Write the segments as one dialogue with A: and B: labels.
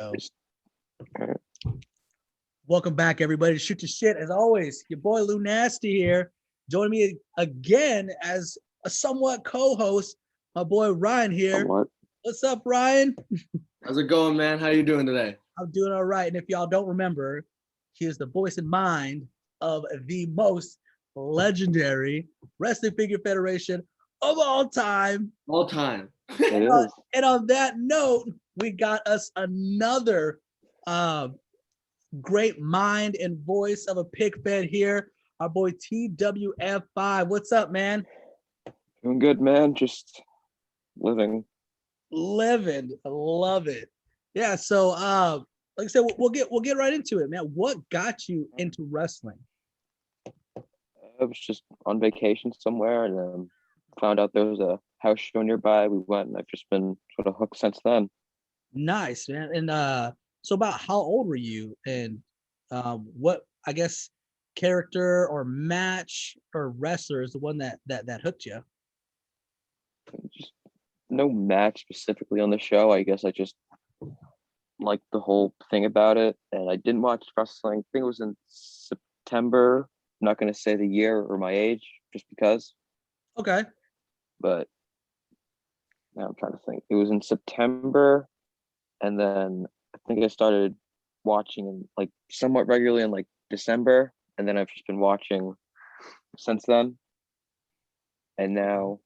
A: Go. Welcome back, everybody, to Shoot the Shit. As always, your boy Lunasty here. Joining me again as a somewhat co-host, my boy Ryan here.
B: Somewhat.
A: What's up, Ryan?
C: How's it going, man? How you doing today?
A: I'm doing all right. And if y'all don't remember, he is the voice and mind of the most legendary wrestling figure federation of all time.
C: All time.
A: And on that note, we got us another great mind and voice of a pig fed here. Our boy TWF5. What's up, man?
B: Doing good, man. Just living.
A: I love it. Yeah. So, like I said, we'll get right into it, man. What got you into wrestling?
B: I was just on vacation somewhere and found out there was a house show nearby. We went, and I've just been sort of hooked since then.
A: Nice, man. And so, about how old were you, and what, I guess, character or match or wrestler is the one that hooked you?
B: Just no match specifically on the show. I guess I just liked the whole thing about it, and I didn't watch wrestling. I think it was in September. I'm not going to say the year or my age, just because.
A: Okay.
B: But now I'm trying to think. It was in September, and then I think I started watching in like somewhat regularly in like December, and then I've just been watching since then. And now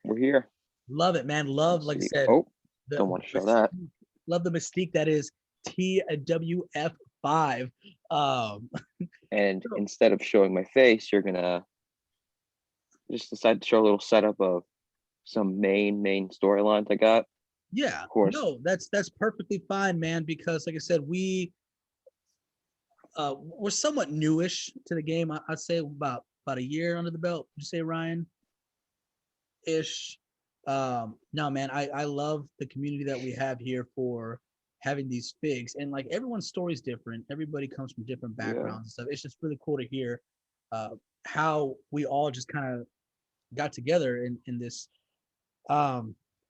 B: we're here.
A: Love it, man. Love, like I said.
B: Oh, don't want to show that.
A: Love the mystique that is TWF5.
B: And instead of showing my face, you're gonna just decide to show a little setup of some main storylines I got.
A: Yeah,
B: of course.
A: No, that's perfectly fine, man. Because like I said, we're somewhat newish to the game. I'd say about a year under the belt. Would you say, Ryan? Ish. No, man, I love the community that we have here for having these figs, and like everyone's story is different. Everybody comes from different backgrounds and stuff. It's just really cool to hear how we all just kind of got together in this.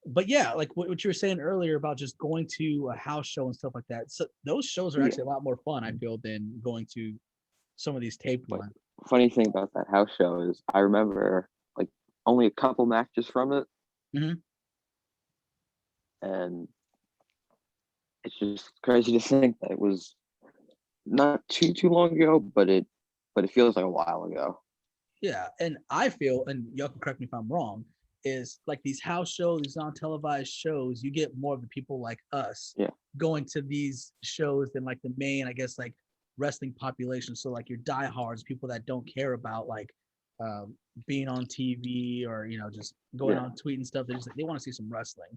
A: But yeah, like what you were saying earlier about just going to a house show and stuff like that. So those shows are actually a lot more fun, I feel, than going to some of these taped ones.
B: Funny thing about that house show is I remember like only a couple matches from it.
A: Mm-hmm.
B: And it's just crazy to think that it was not too long ago, but it feels like a while ago.
A: Yeah, and I feel, and y'all can correct me if I'm wrong, is like these house shows, these non-televised shows, you get more of the people like us going to these shows than like the main, I guess, like wrestling population. So like your diehards, people that don't care about like being on TV or just going on tweet and stuff. They want to see some wrestling,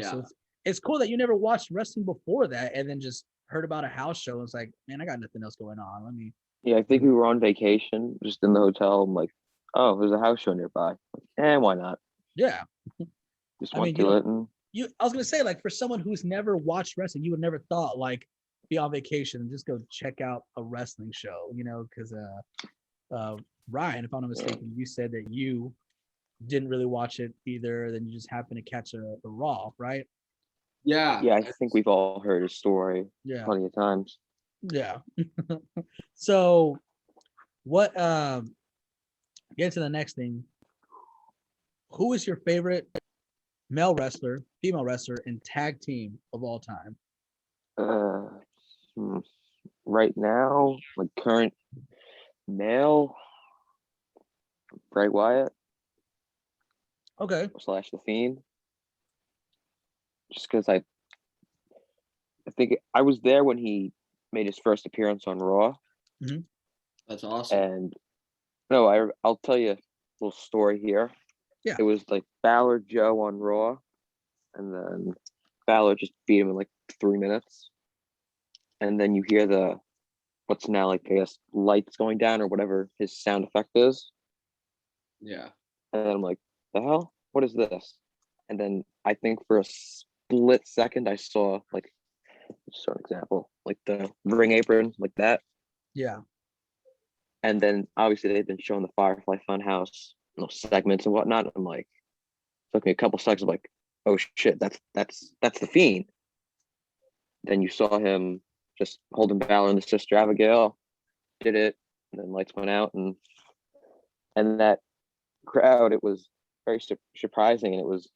A: So it's cool that you never watched wrestling before that and then just heard about a house show and it's like, man, I got nothing else going on. Let me.
B: Yeah, I think we were on vacation, just in the hotel. I'm like, oh, there's a house show nearby. Why not?
A: Yeah.
B: Just went to it. And
A: I was gonna say, like, for someone who's never watched wrestling, you would never thought like be on vacation and just go check out a wrestling show, because Ryan, if I'm not mistaken, you said that you didn't really watch it either, then you just happened to catch a Raw, right?
C: Yeah,
B: I think we've all heard his story plenty of times.
A: Yeah. So what get to the next thing. Who is your favorite male wrestler, female wrestler, and tag team of all time?
B: Right now, like current male, Bray Wyatt.
A: Okay.
B: / The Fiend. Just because I think I was there when he made his first appearance on Raw.
A: Mm-hmm.
C: That's awesome.
B: And no, I'll tell you a little story here.
A: Yeah.
B: It was like Balor Joe on Raw, and then Balor just beat him in like 3 minutes. And then you hear the what's now like, I guess, lights going down or whatever his sound effect is.
C: Yeah.
B: And then I'm like, the hell? What is this? And then I think for a split second I saw like, just an example, like the ring apron, like that.
A: Yeah.
B: And then obviously they've been showing the Firefly Funhouse segments and whatnot. I'm like, it took me a couple seconds. I'm like, oh shit, that's the Fiend. then you saw him just holding Balor and the Sister Abigail, did it, and then lights went out, and that crowd, it was very surprising, and it was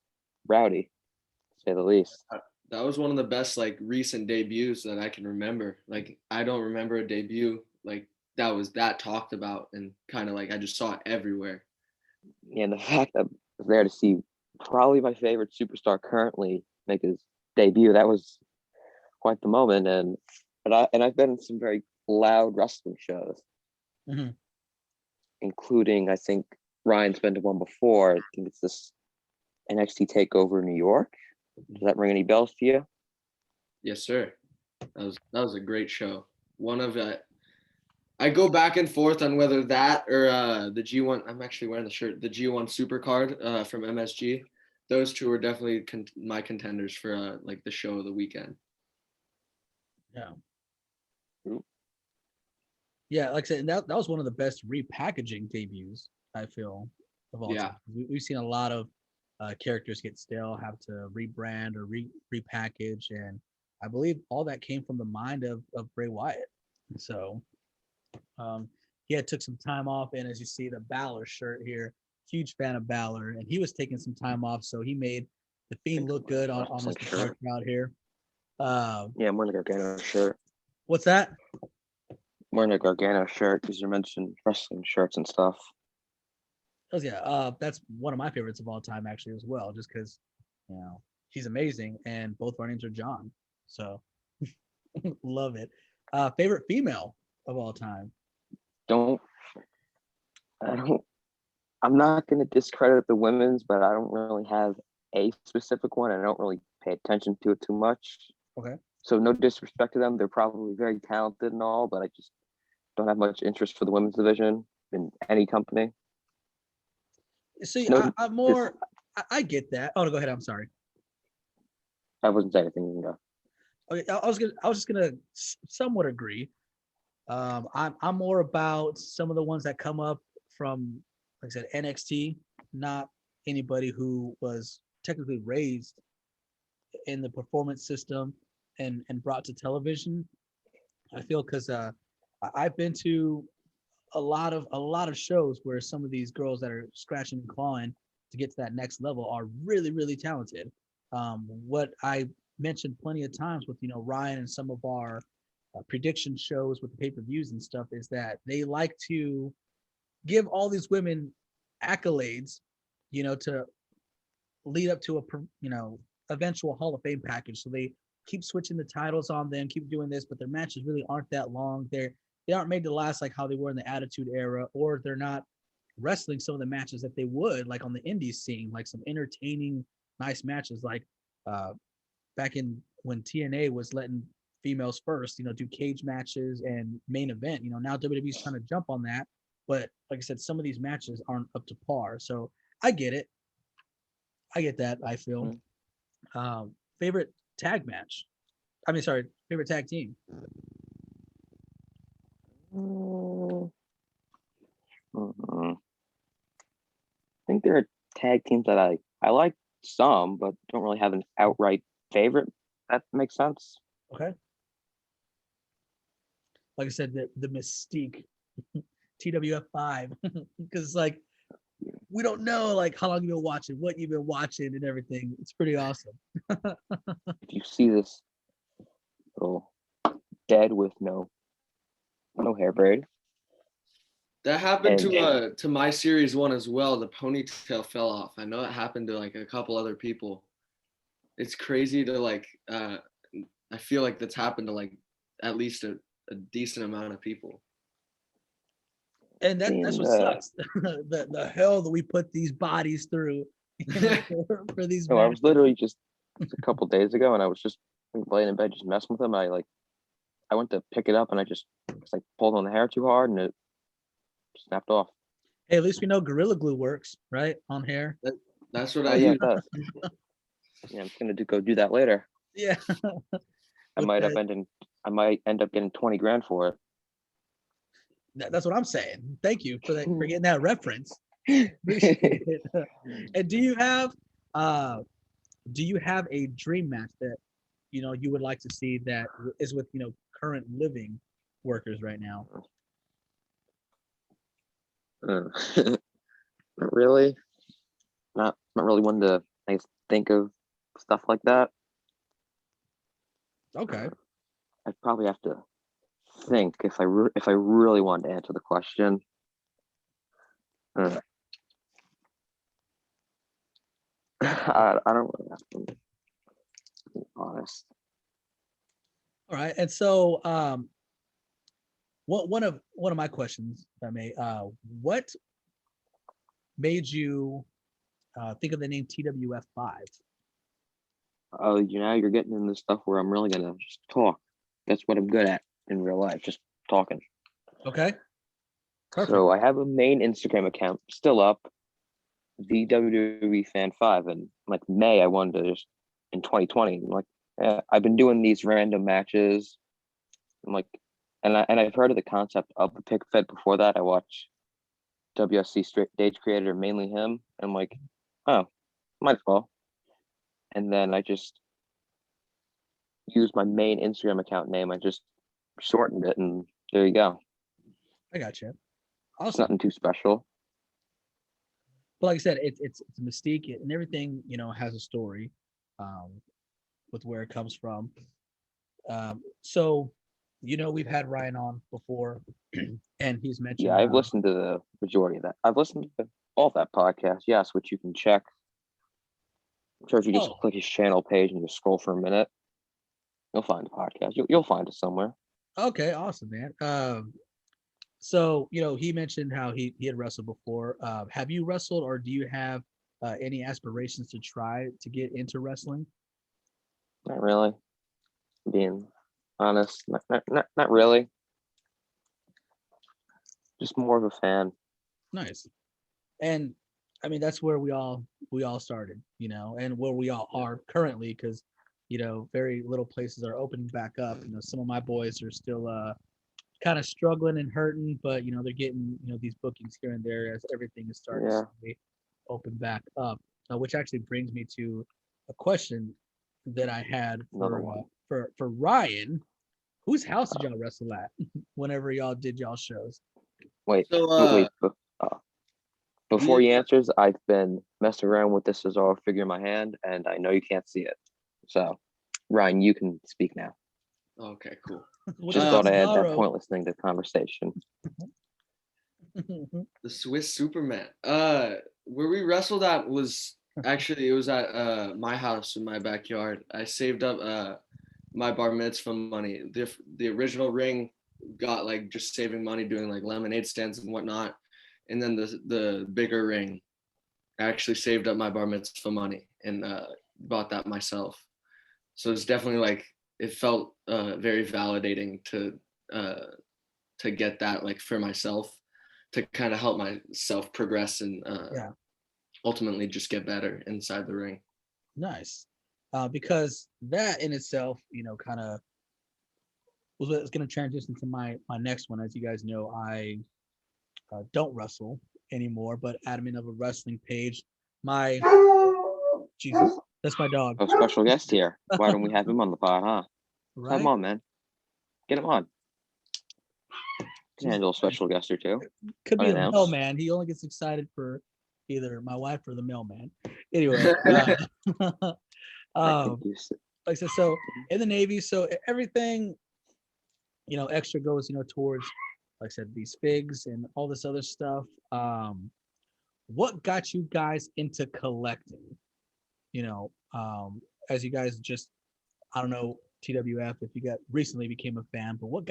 B: rowdy, to say the least.
C: That was one of the best like recent debuts that I can remember. Like I don't remember a debut like that was that talked about and kind of like I just saw it everywhere.
B: And the fact that I was there to see probably my favorite superstar currently make his debut, that was quite the moment. And I've been in some very loud wrestling shows,
A: Mm-hmm.
B: including, I think Ryan's been to one before. I think it's this NXT Takeover New York. Does that ring any bells to you?
C: Yes, sir. That was a great show. One of I go back and forth on whether that or the G1. I'm actually wearing the shirt. The G1 Supercard from MSG. Those two are definitely my contenders for like the show of the weekend.
A: Yeah.
B: Ooh.
A: Yeah, like I said, that was one of the best repackaging debuts, I feel, of all time. We've seen a lot of characters get stale, have to rebrand or repackage, and I believe all that came from the mind of Bray Wyatt. So he took some time off, and as you see the Balor shirt here, huge fan of Balor, and he was taking some time off, so he made the Fiend look good on this shirt out here.
B: Yeah, I'm wearing a Gargano shirt.
A: What's that?
B: I'm wearing a Gargano shirt because you mentioned wrestling shirts and stuff.
A: Oh yeah, that's one of my favorites of all time, actually, as well. Just because, he's amazing, and both of our names are John, so love it. Favorite female of all time?
B: I'm not going to discredit the women's, but I don't really have a specific one. I don't really pay attention to it too much.
A: Okay.
B: So no disrespect to them. They're probably very talented and all, but I just don't have much interest for the women's division in any company.
A: See,
B: No,
A: I get that. Oh, go ahead. I'm sorry.
B: I wasn't saying anything. You know.
A: Okay, I was just gonna somewhat agree. I'm more about some of the ones that come up from, like I said, NXT, not anybody who was technically raised in the performance system and brought to television. I feel because I've been to a lot of shows where some of these girls that are scratching and clawing to get to that next level are really, really talented. What I mentioned plenty of times with Ryan and some of our prediction shows with the pay-per-views and stuff is that they like to give all these women accolades, to lead up to a eventual Hall of Fame package. So they keep switching the titles on them, keep doing this, but their matches really aren't that long. They aren't made to last like how they were in the Attitude Era, or they're not wrestling some of the matches that they would like on the indies scene, like some entertaining, nice matches like back in when TNA was letting females first, do cage matches and main event. Now WWE's trying to jump on that, but like I said, some of these matches aren't up to par. So I get it. I get that. I feel. Favorite tag match? I mean, sorry, favorite tag team.
B: I think there are tag teams that I like some, but don't really have an outright favorite. That makes sense.
A: Okay. Like I said, the mystique, TWF5, because like we don't know like how long you've been watching, what you've been watching, and everything. It's pretty awesome.
B: If you see this little dead with no hair braid.
C: That happened to my series one as well. The ponytail fell off. I know it happened to like a couple other people. It's crazy to like I feel like that's happened to like at least a decent amount of people.
A: And that's what sucks. the hell that we put these bodies through for these.
B: No, I was literally just a couple days ago, and I was just laying in bed, just messing with them. I went to pick it up, and I just pulled on the hair too hard, and it snapped off.
A: Hey, at least we know Gorilla Glue works, right, on hair.
C: That's what I use.
B: Yeah, I'm gonna go do that later.
A: Yeah.
B: I might end up getting 20 grand for it.
A: That's what I'm saying. Thank you for getting that reference. Appreciate it. And do you have a dream match that you would like to see that is with current living workers right now?
B: Uh, not really. Not really one to I guess think of stuff like that.
A: Okay.
B: I'd probably have to think if I really wanted to answer the question. Uh, I don't really have to be honest.
A: All right. And so one of my questions, if I may, what made you think of the name TWF5?
B: Oh, you're getting into stuff where I'm really gonna just talk. That's what I'm good at in real life, just talking.
A: Okay. Perfect.
B: So I have a main Instagram account still up, the WWE Fan 5, and like May I wanted to just in 2020. I'm like, I've been doing these random matches. I'm like, and I've heard of the concept of the pick fed before that. I watch WSC stage creator, mainly him. I'm like, oh, might as well. And then I just used my main Instagram account name. I just shortened it, and there you go.
A: I got you.
B: It's
A: Awesome.
B: nothing too special.
A: But like I said, it's a mystique, and everything has a story with where it comes from. So we've had Ryan on before, and he's mentioned.
B: Yeah, I've listened to the majority of that. I've listened to all that podcast, yes, which you can check. I'm sure if you just
A: Oh,
B: click his channel page and just scroll for a minute, you'll find the podcast. You'll find it somewhere.
A: okay, awesome, man. So he mentioned how he had wrestled before. Have you wrestled, or do you have any aspirations to try to get into wrestling?
B: Not really. Being honest, not really. Just more of a fan.
A: Nice. And I mean that's where we all started, and where we all are currently, because very little places are opening back up. Some of my boys are still kind of struggling and hurting, but they're getting these bookings here and there as everything is starting
B: Yeah.
A: to open back up. Which actually brings me to a question that I had
B: Another one.
A: for Ryan. Whose house did y'all wrestle at whenever y'all did y'all shows?
B: Wait,
C: So,
B: wait. Before
C: me-
B: he answers, I've been messing around with this as all figure in my hand, and I know you can't see it. So, Ryan, you can speak now.
C: okay, cool.
B: Just thought I had that pointless thing to conversation.
C: The Swiss Superman. Where we wrestled at was actually, it was at my house in my backyard. I saved up my bar mitzvah money. The original ring got like just saving money doing like lemonade stands and whatnot, and then the bigger ring, I actually saved up my bar mitzvah money and bought that myself. So it's definitely like it felt very validating to get that like for myself, to kind of help myself progress and
A: Yeah.
C: ultimately just get better inside the ring.
A: Nice. Because that in itself, kind of was what it's going to transition to my next one. As you guys know, I don't wrestle anymore, but admin of a wrestling page. My Jesus, that's my dog.
B: Oh, special guest here. Why don't we have him on the pod, huh? Have
A: Right?
B: him on, man. Get him on. Can
A: Jesus
B: handle a
A: Christ.
B: special guest or two.
A: Could be a
B: Unannounced.
A: mailman. He only gets excited for either my wife or the mailman. Anyway,
B: I
A: um,
B: think you said,
A: like I said, so in the Navy, so everything, extra goes, towards, like I said, these figs and all this other stuff. What got you guys into collecting? As you guys just, I don't know, TWF, if you recently became a fan, but what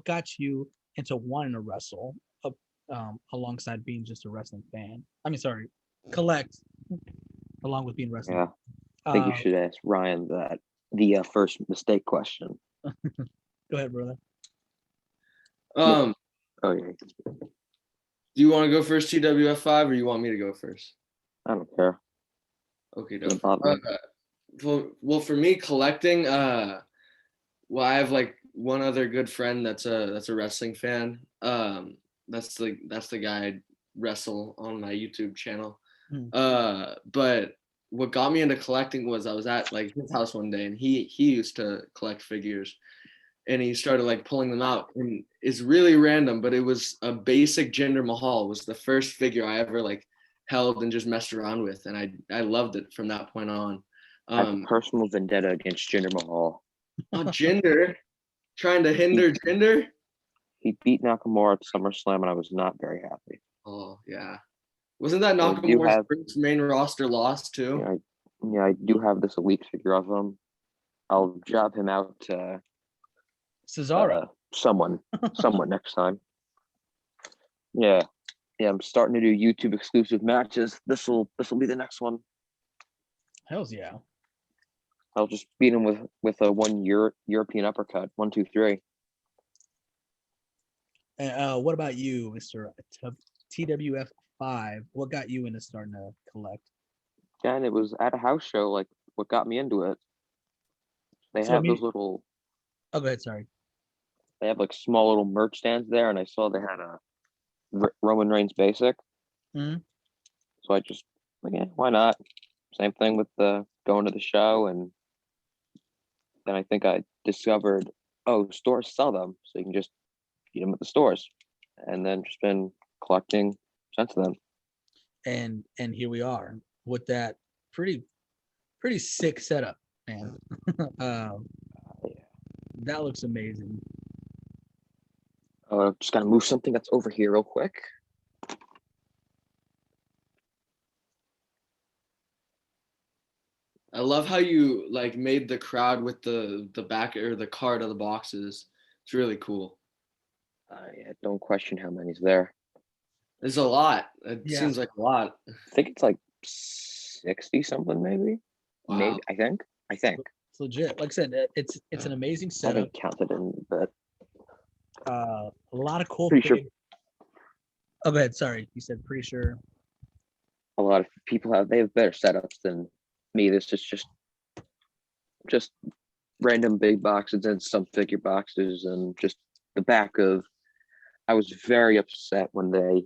A: got you into wanting to wrestle alongside being just a wrestling fan? I mean, sorry, collect along with being wrestling.
B: yeah. I think you
A: Uh,
B: should ask Ryan the first mistake question.
A: Go ahead, brother.
C: Um,
B: Oh yeah,
C: do you want to go first, TWF5, or you want me to go first?
B: I don't care.
C: Okay,
B: Doesn't
C: dope.
B: bother me.
C: Well, for me, collecting, well, I have like one other good friend that's a wrestling fan. That's the guy I wrestle on my YouTube channel.
A: Hmm.
C: But what got me into collecting was I was at like his house one day, and he used to collect figures, and he started like pulling them out, and it's really random, but it was a basic Jinder Mahal was the first figure I ever like held and just messed around with, and I loved it from that point on.
B: I have a personal vendetta against Jinder Mahal.
C: Oh, Jinder trying to hinder Jinder.
B: He beat Nakamura at SummerSlam, and I was not very happy.
C: Oh yeah, wasn't that
B: I do
C: Nakamura's
B: have-
C: first main roster loss too?
B: Yeah, I do have this elite figure of him. I'll job him out to
A: Cesaro.
B: someone next time. Yeah, I'm starting to do YouTube exclusive matches. This will be the next one.
A: Hells yeah.
B: I'll just beat him with a European uppercut. 1, 2, 3.
A: And what about you, Mr. TWF5? What got you into starting to collect?
B: And it was at a house show, like what got me into it. They
A: So,
B: have those little,
A: Oh, go ahead. Sorry.
B: they have like small little merch stands there, and I saw they had a Roman Reigns basic.
A: Mhm.
B: So I just like, yeah, why not? Same thing with the going to the show, and then I think I discovered, oh, stores sell them, so you can just get them at the stores, and then just been collecting since then.
A: And here we are with that pretty sick setup, man. That looks amazing.
B: Just gotta move something that's over here real quick.
C: I love how you like made the crowd with the back or the card of the boxes. It's really cool.
B: Yeah, don't question how many's there.
C: There's a lot. It
A: Yeah.
C: seems like a lot.
B: I think it's like 60 something, maybe.
C: Wow.
B: Maybe I think.
A: It's legit. Like I said, it's an amazing
B: I
A: setup.
B: haven't counted in, but
A: A lot of cool
B: Pretty sure-
A: things. Oh, go ahead. Sorry, you said pretty sure.
B: a lot of people they have better setups than me. This is just random big boxes and some figure boxes, and just the back of. I was very upset when they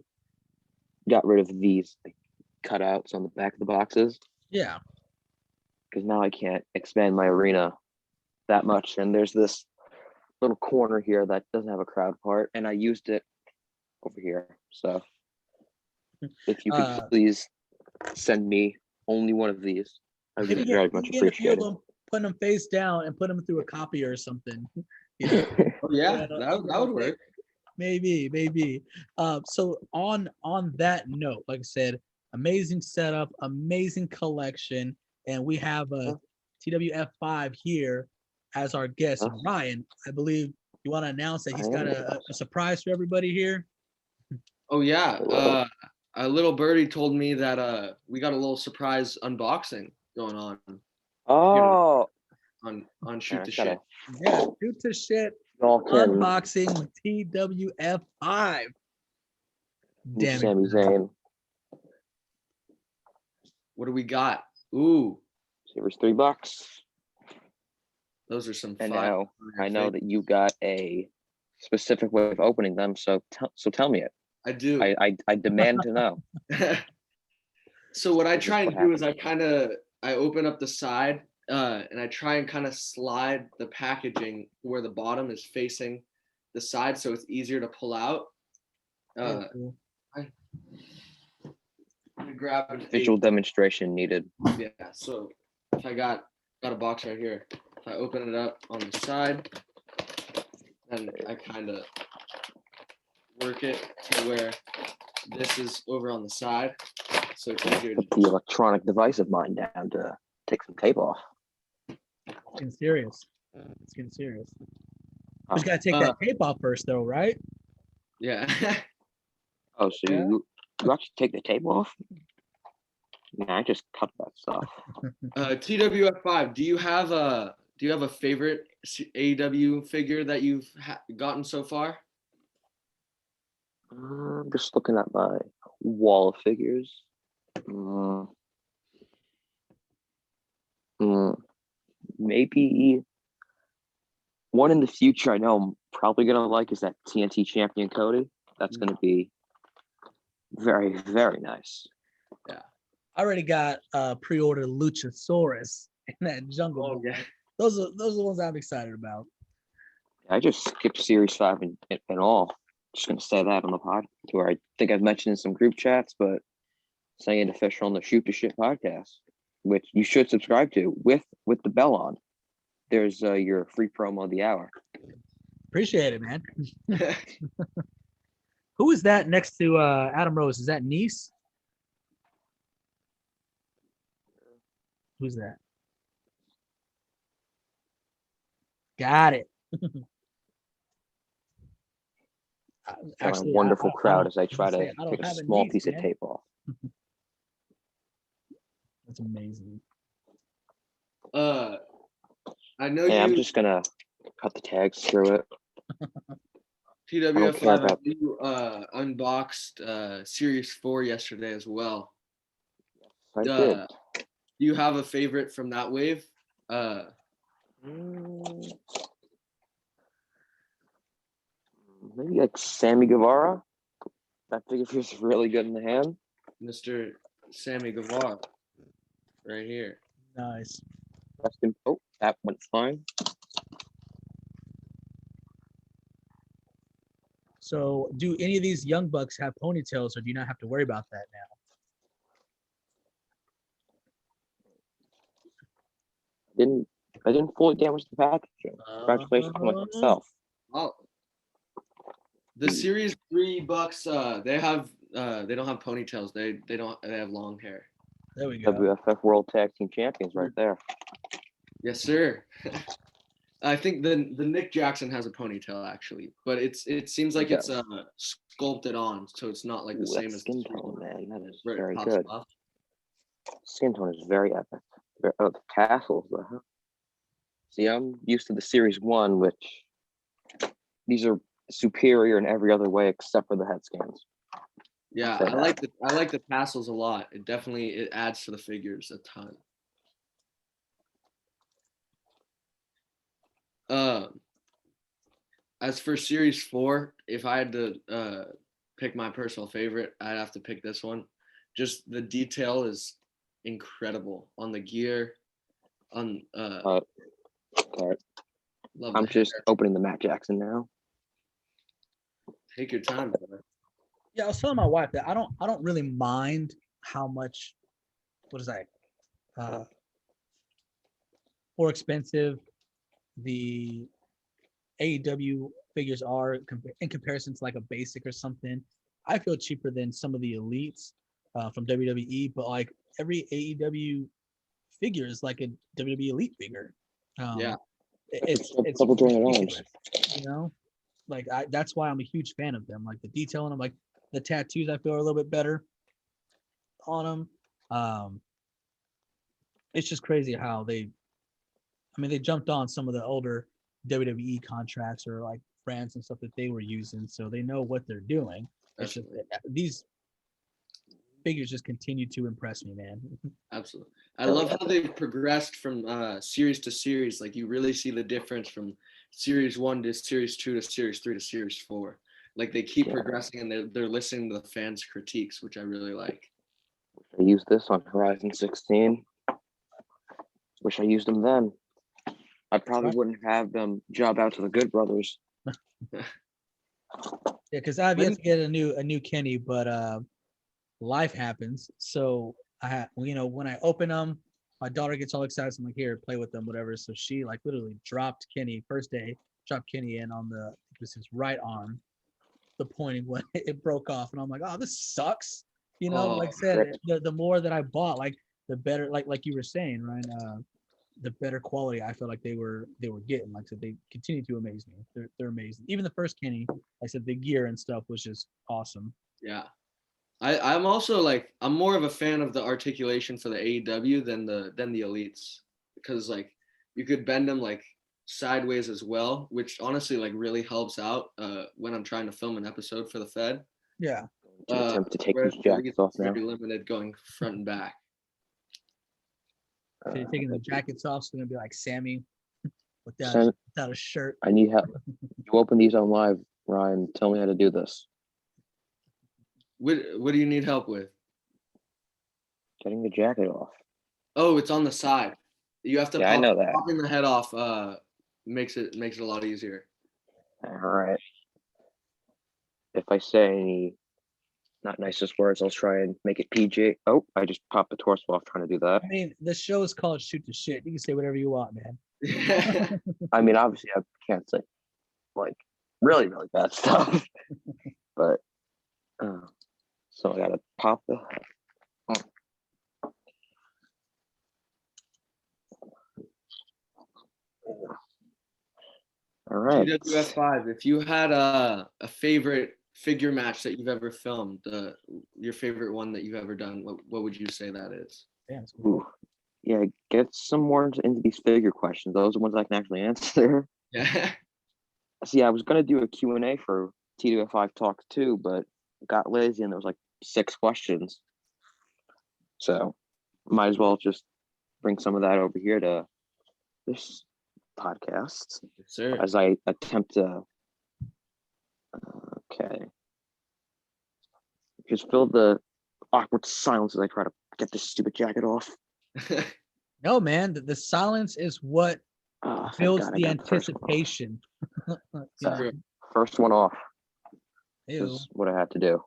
B: got rid of these like, cutouts on the back of the boxes,
A: Yeah.
B: because now I can't expand my arena that much. And there's this little corner here that doesn't have a crowd part, and I used it over here. So if you could please send me only one of these, I would very much appreciate it.
A: Putting them face down and put them through a copier or something. You know?
C: Oh, yeah, that would work.
A: Maybe. So on that note, like I said, amazing setup, amazing collection, and we have a TWF5 here as our guest. And Ryan, I believe you want to announce that he's got a surprise for everybody here.
C: Oh yeah. A little birdie told me that we got a little surprise unboxing going on
B: Oh,
C: on Shoot the Shit.
A: Yeah, Shoot to Shit unboxing with TWF5. Damn
B: Sami
A: it.
B: Zayn.
C: What do we got? Ooh,
B: Savers $3.
C: those are some
B: And
C: fire.
B: now I know that you got a specific way of opening them, so tell me it.
C: I do.
B: I demand to know.
C: So what I
B: This is
C: try
B: what
C: and do is I open up the side and I try and kind of slide the packaging where the bottom is facing the side, so it's easier to pull out.
A: Cool.
C: Let me grab an
B: Visual demonstration needed.
C: Yeah, so if I got a box right here, if I open it up on the side, and I kind of work it to where this is over on the side, so it's easier to.
B: Put the electronic device of mine down to take some tape off.
A: It's getting serious. It's getting serious.
B: Oh.
A: Just gotta take that tape off first, though, right?
C: Yeah.
B: Oh, so
A: Yeah.
B: you actually take the tape off? Nah, I just cut that stuff.
C: TWF5. Do you have a favorite AEW figure that you've gotten so far?
B: I'm just looking at my wall of figures. Maybe one in the future I know I'm probably gonna like is that TNT champion Cody. That's gonna be very, very nice.
C: Yeah.
A: I already got pre-ordered Luchasaurus and that Jungle
C: Oh
A: Boy.
C: yeah.
A: Those are the ones I'm excited about.
B: I just skipped Series 5 and all. Just gonna say that on the pod, to where I think I've mentioned in some group chats, but saying it official on the Shoot to Shit podcast, which you should subscribe to with the bell on. There's your free promo of the hour.
A: Appreciate it, man. Who is that next to Adam Rose? Is that Nice? Who's that? Got it.
B: Got a wonderful crowd as I try to
A: I don't
B: take a
A: have
B: small
A: niece,
B: piece of
A: man.
B: tape off.
A: That's amazing.
C: I know
B: Hey,
C: you.
B: I'm just gonna cut the tags through it.
C: TWF5,
B: care about-
C: you unboxed Series 4 yesterday as well.
B: I did.
C: Do you have a favorite from that wave?
B: Maybe like Sammy Guevara. That figure feels really good in the hand.
C: Mr. Sammy Guevara, right here.
A: Nice.
B: Oh, that went fine.
A: So, do any of these young bucks have ponytails, or do you not have to worry about that now?
B: I didn't fully damage the packaging. Congratulations to myself.
C: Oh, the Series 3 bucks. They don't have ponytails. They have long hair.
A: There we go.
B: WFF World Tag Team Champions right there.
C: Yes, sir. I think the Nick Jackson has a ponytail actually, but it seems like it's sculpted on, so it's not like the
B: Ooh,
C: same
B: that
C: as
B: skin
C: the street
B: tone,
C: one,
B: man. That is
C: where it
B: very
C: pops
B: good.
C: off.
B: Skin tone is very epic. Oh, the tassels. See, I'm used to the Series 1, which these are superior in every other way except for the head scans.
C: Yeah,
B: So
C: I like the tassels a lot. It adds to the figures a ton. As for Series 4, if I had to pick my personal favorite, I'd have to pick this one. Just the detail is incredible on the gear. On
B: all right.
C: love
B: I'm
C: the
B: just
C: hair.
B: opening the Matt Jackson now.
C: Take your time, brother.
A: Yeah, I was telling my wife that I don't really mind how much, what is that, more expensive the AEW figures are in comparison to like a basic or something. I feel cheaper than some of the elites from WWE, but like every AEW figure is like a WWE elite figure.
C: Yeah.
A: It's
B: double jointed
A: ridiculous,
B: arms.
A: you know. Like that's why I'm a huge fan of them. Like the detail on them, like the tattoos, I feel are a little bit better on them. It's just crazy how they jumped on some of the older WWE contracts or like brands and stuff that they were using, so they know what they're doing. It's just these figures just continue to impress me, man.
C: Absolutely. I love how they've progressed from series to series. Like you really see the difference from Series 1 to Series 2 to Series 3 to Series 4. Like they keep progressing and they're listening to the fans' critiques, which I really like.
B: I used this on Horizon 16. Wish I used them then. I probably wouldn't have them job out to the Good Brothers.
A: Yeah, because I've yet to get a new Kenny, but life happens. So when I open them, my daughter gets all excited. So I'm like, here, play with them, whatever. So she like literally dropped Kenny first day, dropped Kenny in on it was his right arm, the pointing when it broke off, and I'm like, oh, this sucks. Like I said, the more that I bought, like the better, like you were saying, Ryan, the better quality I feel like they were getting. Like I said, they continue to amaze me. They're amazing. Even the first Kenny, like I said, the gear and stuff was just awesome.
C: Yeah. I'm also like I'm more of a fan of the articulation for the AEW than the elites, because like you could bend them like sideways as well, which honestly like really helps out when I'm trying to film an episode for the Fed.
A: Yeah.
B: Attempt to take
C: Whereas
B: these
C: the
B: jackets
C: elites
B: off now.
C: very limited going front and back.
A: So you're taking the jackets off, so it's gonna be like Sammy without a shirt.
B: I need help. You open these on live, Ryan. Tell me how to do this.
C: What do you need help with?
B: Getting the jacket off.
C: Oh, it's on the side. You have to
B: Yeah, I know that.
C: popping the head off makes it a lot easier.
B: All right. If I say any not nicest words, I'll try and make it PG. Oh, I just popped the torso off trying to do that.
A: I mean, the show is called Shoot the Shit. You can say whatever you want, man.
B: I mean, obviously, I can't say like really, really bad stuff, but so I gotta pop the. All right.
C: TWF5, if you had a favorite figure match that you've ever filmed, your favorite one that you've ever done, what would you say that is?
A: Yeah, it's cool.
B: Ooh. Yeah, get some more into these figure questions. Those are ones I can actually answer.
C: Yeah.
B: See, I was gonna do a Q&A for TWF5 Talk too, but got lazy and there was like 6 questions. So might as well just bring some of that over here to this podcast
C: Yes, sir.
B: as I attempt to okay. Just fill the awkward silence as I try to get this stupid jacket off.
A: No, man, the silence is what
B: Oh, thank
A: builds
B: God I
A: the
B: got the first one off.
A: anticipation. You know?
B: First one off
A: Ew.
B: is what I had to do.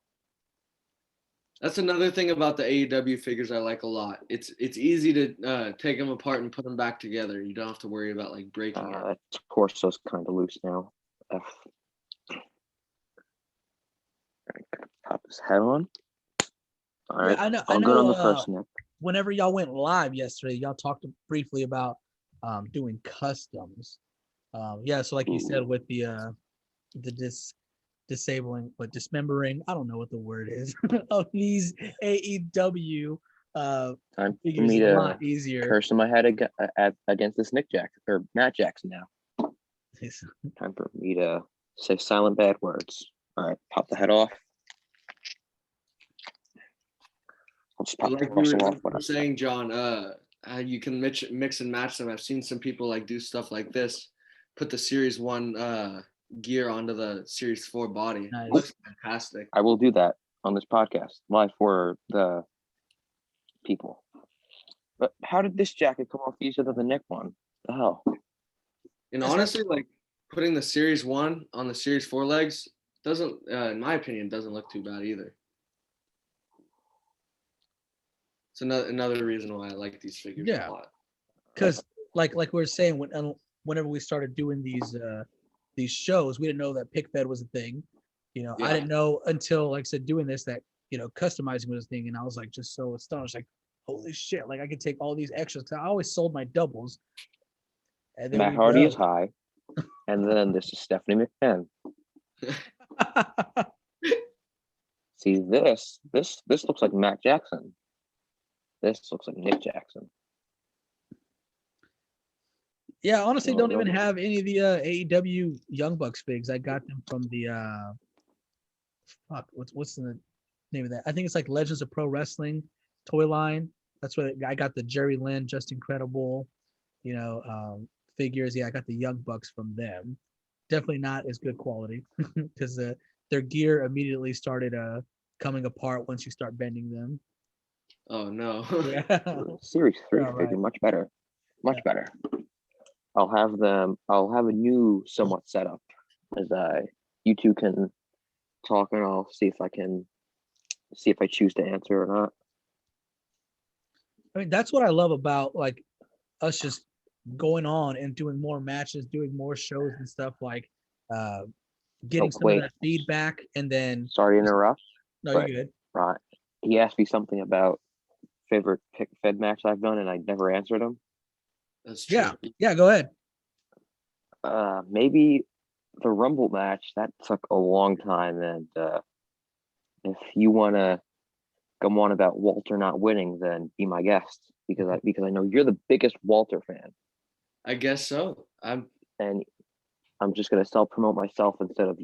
C: That's another thing about the AEW figures I like a lot. It's easy to take them apart and put them back together. You don't have to worry about like breaking it.
B: That torso's kind of loose now. F. Pop his head on. All right.
A: Yeah, I know.
B: All good on the first neck.
A: Whenever y'all went live yesterday, y'all talked briefly about doing customs. Yeah, so like you said, with the disabling, but dismembering, I don't know what the word is, of these AEW
B: Time for
A: figures
B: me
A: is a
B: to
A: lot easier.
B: curse in my head against this Nick Jackson or Matt Jackson now. Time for me to say silent bad words. All right, pop the head off. I'll just pop
C: But
B: the
C: like you
B: torso off.
C: were saying, John, you can mix and match them. I've seen some people like do stuff like this, put the Series 1 gear onto the Series 4 body.
A: Nice.
C: It looks fantastic.
B: I will do that on this podcast live for the people. But how did this jacket come off easier than the Nick one? The hell?
C: And honestly, like putting the Series 1 on the Series 4 legs doesn't, in my opinion, doesn't look too bad either. It's another reason why I like these figures a lot.
A: Because like we were saying, whenever we started doing these shows, we didn't know that pick fed was a thing. You know, I didn't know until, like I said, doing this that, you know, customizing was a thing, and I was like just so astonished, like, holy shit, like I could take all these extras. Cause I always sold my doubles. And then
B: Matt Hardy is high, and then this is Stephanie McMahon. See, this looks like Matt Jackson. This looks like Nick Jackson.
A: Yeah, honestly, don't even have any of the AEW Young Bucks figs. I got them from the what's the name of that? I think it's like Legends of Pro Wrestling toy line. That's what I got, the Jerry Lynn, Just Incredible, you know, figures. Yeah, I got the Young Bucks from them. Definitely not as good quality because their gear immediately started coming apart once you start bending them.
C: Oh no.
A: Yeah.
B: Series 3
A: All
B: figure,
A: right.
B: much better. Much better. I'll have a new somewhat setup as you two can talk, and I'll see if I choose to answer or not.
A: I mean, that's what I love about like us just going on and doing more matches, doing more shows and stuff, like getting some of that feedback, and then
B: sorry to interrupt.
A: No, you're good.
B: Right. He asked me something about favorite pick fed match I've done, and I never answered him.
C: That's true.
A: Yeah, go ahead.
B: Maybe the Rumble match, that took a long time, and if you want to come on about Walter not winning, then be my guest, because I know you're the biggest Walter fan.
C: I guess so.
B: I'm just gonna self-promote myself instead of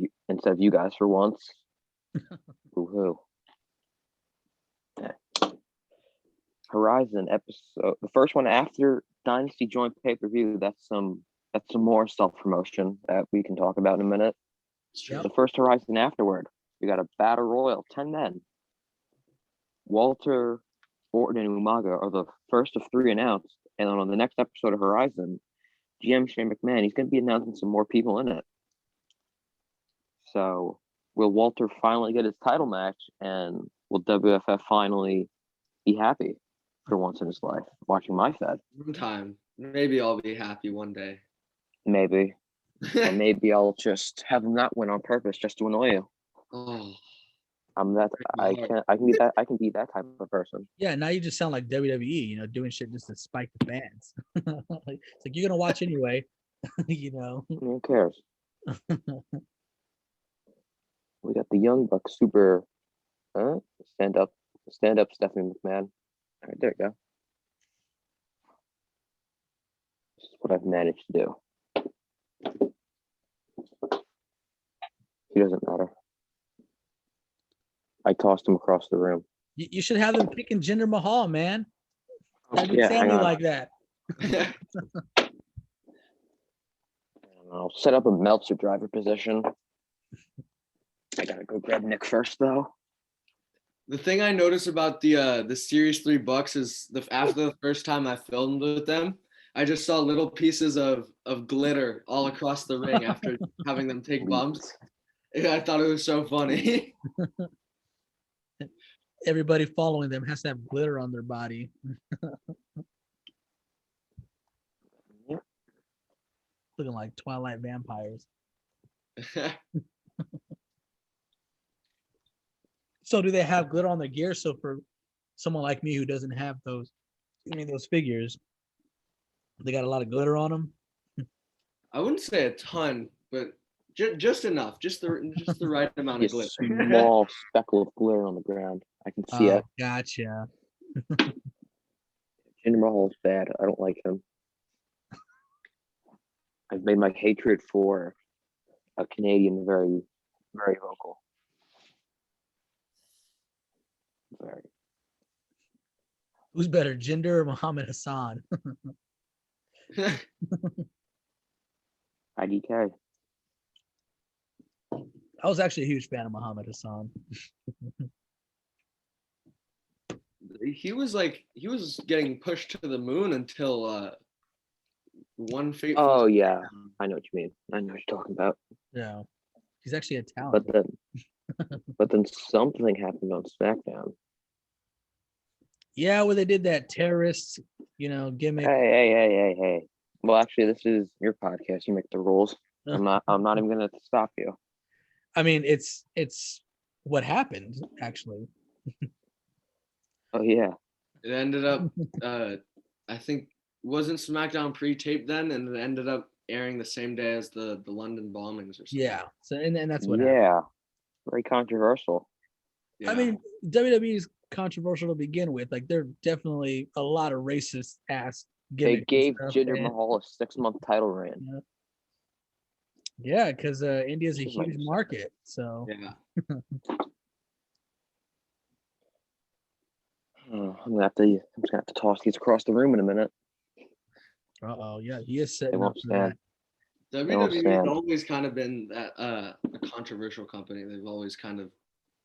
B: you guys for once. Woohoo. Yeah. Horizon episode, the first one after Dynasty joint pay-per-view, that's some more self-promotion that we can talk about in a minute. The first Horizon afterward, we got a battle royal, 10 men. Walter Orton and Umaga are the first of 3 announced, and on the next episode of Horizon, GM Shane McMahon, he's going to be announcing some more people in it. So, will Walter finally get his title match, and will WFF finally be happy for once in his life watching my Fed?
C: Sometime. Maybe I'll be happy one day.
B: Maybe. Or maybe I'll just have them not win on purpose just to annoy you.
C: Oh,
B: I'm that I can be that type of person.
A: Yeah, now you just sound like WWE, you know, doing shit just to spike the fans. It's like you're gonna watch anyway, you know.
B: Who cares? We got the Young Bucks super stand up Stephanie McMahon. All right, there you go. This is what I've managed to do. He doesn't matter. I tossed him across the room.
A: You should have them picking Jinder Mahal, man. That'd be
B: Yeah, hang
A: family
B: on.
A: like that.
B: I'll set up a Meltzer driver position. I gotta go grab Nick first, though.
C: The thing I noticed about the Series 3 Bucks is after the first time I filmed with them, I just saw little pieces of glitter all across the ring after having them take bumps. I thought it was so funny.
A: Everybody following them has to have glitter on their body.
B: Yep.
A: Looking like Twilight vampires. So do they have glitter on their gear? So for someone like me who doesn't have those figures, they got a lot of glitter on them.
C: I wouldn't say a ton, but just enough, just the right amount of
B: A
C: glitter.
B: small speckle of glitter on the ground. I can see it.
A: Gotcha.
B: Jinder Mahal is bad. I don't like him. I've made my hatred for a Canadian very, very vocal. Very.
A: Who's better, Jinder or Muhammad Hassan?
B: IDK.
A: I was actually a huge fan of Muhammad Hassan.
C: He was getting pushed to the moon until one fateful.
B: Oh yeah, I know what you mean. I know what you're talking about.
A: Yeah, he's actually a talent.
B: But then something happened on SmackDown.
A: Yeah, where they did that terrorist, gimmick.
B: Hey. Well, actually, this is your podcast. You make the rules. I'm not even gonna stop you.
A: I mean, it's what happened actually.
B: Oh yeah.
C: It ended up, I think, wasn't SmackDown pre-taped then, and it ended up airing the same day as the London bombings or something.
A: Yeah. So and that's what happened.
B: Yeah. Very controversial.
C: Yeah.
A: I mean, WWE is controversial to begin with. Like, there are definitely a lot of racist ass
B: They
A: gimmicks.
B: gave Jinder Mahal a 6-month title reign.
A: Yeah, because India's a huge market. So
C: yeah.
B: I'm gonna have to toss these across the room in a minute.
A: Yeah, he is setting
B: They
A: up
B: won't
A: for that.
B: stand.
C: WWE has always kind of been that a controversial company. They've always kind of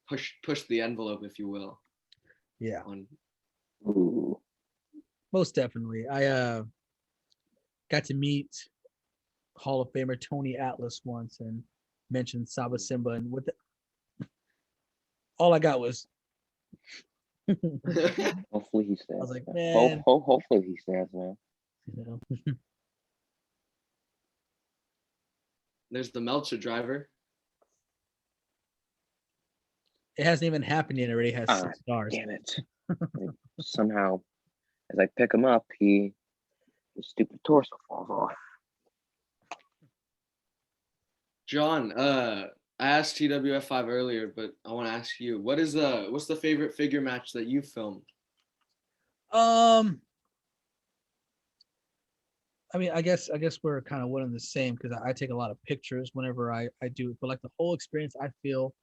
C: pushed the envelope, if you will.
A: Yeah,
B: Ooh.
A: most definitely. I got to meet Hall of Famer Tony Atlas once and mentioned Saba Simba, and all I got was
B: Hopefully he stands.
A: I was like, man.
B: Hopefully he stands, man.
C: There's the Meltzer driver.
A: It hasn't even happened yet. It already has 6 stars.
B: Damn it. Somehow, as I pick him up, his stupid torso falls off.
C: John, I asked TWF5 earlier, but I want to ask you, what's the favorite figure match that you filmed?
A: I mean, I guess we're kind of one and the same because I take a lot of pictures whenever I do it. But like the whole experience, I feel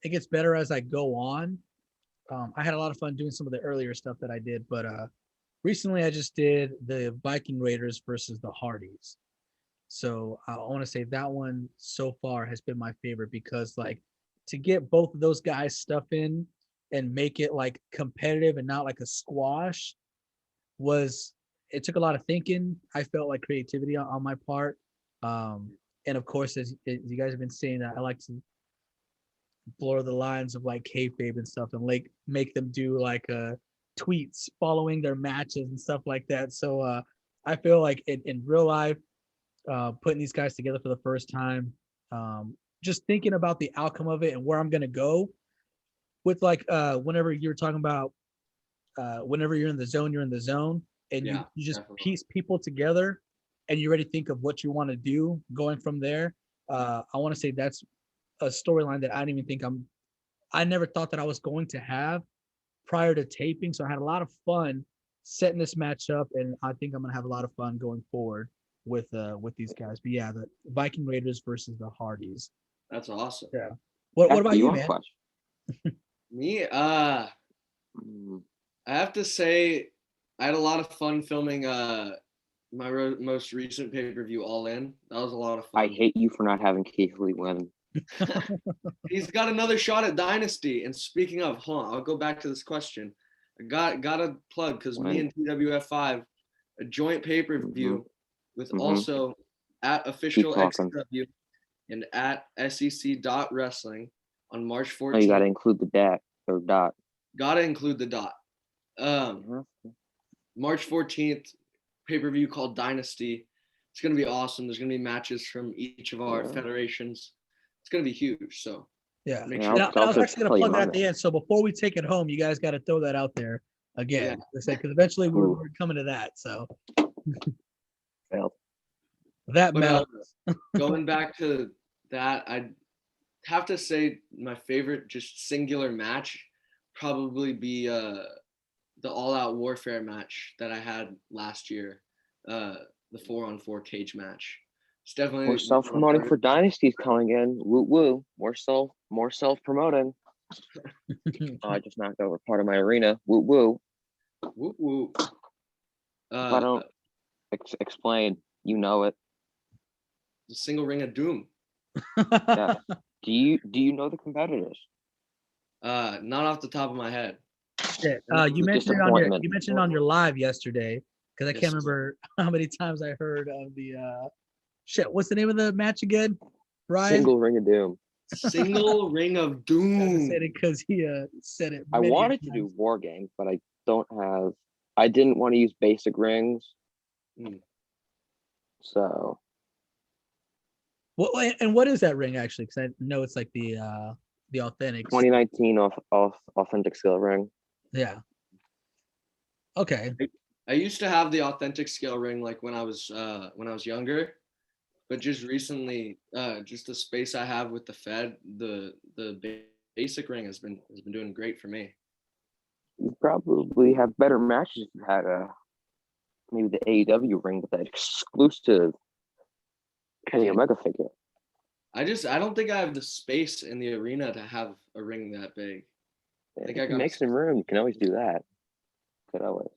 A: it gets better as I go on. I had a lot of fun doing some of the earlier stuff that I did, but recently I just did the Viking Raiders versus the Hardys. So I want to say that one so far has been my favorite because like to get both of those guys stuff in and make it like competitive and not like a squash it took a lot of thinking. I felt like creativity on my part. And of course, as you guys have been saying, that I like to blur the lines of like kayfabe and stuff, and like make them do like tweets following their matches and stuff like that. So I feel like in real life, putting these guys together for the first time, just thinking about the outcome of it and where I'm gonna go with like whenever you're talking about whenever you're in the zone, you're in the zone, and
C: Yeah,
A: you just
C: definitely.
A: piece people together and you already think of what you want to do going from there. I want to say that's a storyline that I didn't even think I never thought that I was going to have prior to taping. So I had a lot of fun setting this match up, and I think I'm gonna have a lot of fun going forward with these guys. But yeah, the Viking Raiders versus the Hardys.
C: That's awesome.
A: Yeah. What
B: Jeff,
A: about
B: do
A: you,
B: have a
A: man?
B: question?
C: Me,
B: Mm,
C: I have to say, I had a lot of fun filming my most recent pay-per-view, All In. That was a lot of fun.
B: I hate you for not having Keith Lee win.
C: He's got another shot at Dynasty. And speaking of, hold on, I'll go back to this question. I got a plug because me and TWF5, a joint pay-per-view with also at official
B: talking.
C: XW and at sec.wrestling on March 14th.
B: Oh, you got to include the dot.
C: Gotta include the dot. March 14th, pay-per-view called Dynasty. It's gonna be awesome. There's gonna be matches from each of our federations. It's gonna be huge. So
A: Yeah.
C: make
B: Yeah,
C: sure.
A: And I was actually gonna
B: tell you
A: plug that
B: my
A: at the end. So before we take it home, you guys got to throw that out there again. Because eventually we're coming to that. So
B: Failed.
A: that
C: But,
A: matters.
C: going back to that, I'd have to say my favorite just singular match probably be the All Out Warfare match that I had last year, the 4-on-4 cage match. It's definitely
B: More self-promoting for Dynasties coming in. Woo woo. More self-promoting. I just knocked over part of my arena. Woo woo.
C: Whoop, whoop.
B: If I don't explain, you know it.
C: The single ring of doom.
B: Yeah. Do you know the competitors?
C: Not off the top of my head.
A: Shit. You mentioned it on your live yesterday, because I
C: Yes,
A: can't remember how many times I heard of the shit. What's the name of the match again, Ryan?
B: Single ring of doom.
C: Single ring of
A: I
C: doom.
A: said it because he said it.
B: I wanted to do war games, but I didn't want to use basic rings. So
A: what is that ring actually? Because I know it's like the authentic
B: 2019 off authentic scale ring.
A: Yeah. Okay.
C: I used to have the authentic scale ring like when I was younger, but just recently, just the space I have with the Fed, the basic ring has been doing great for me.
B: You probably have better matches if you had maybe the AEW ring with that exclusive Kenny Omega figure.
C: I don't think I have the space in the arena to have a ring that big.
B: I think I can make some room. You can always do that. Could always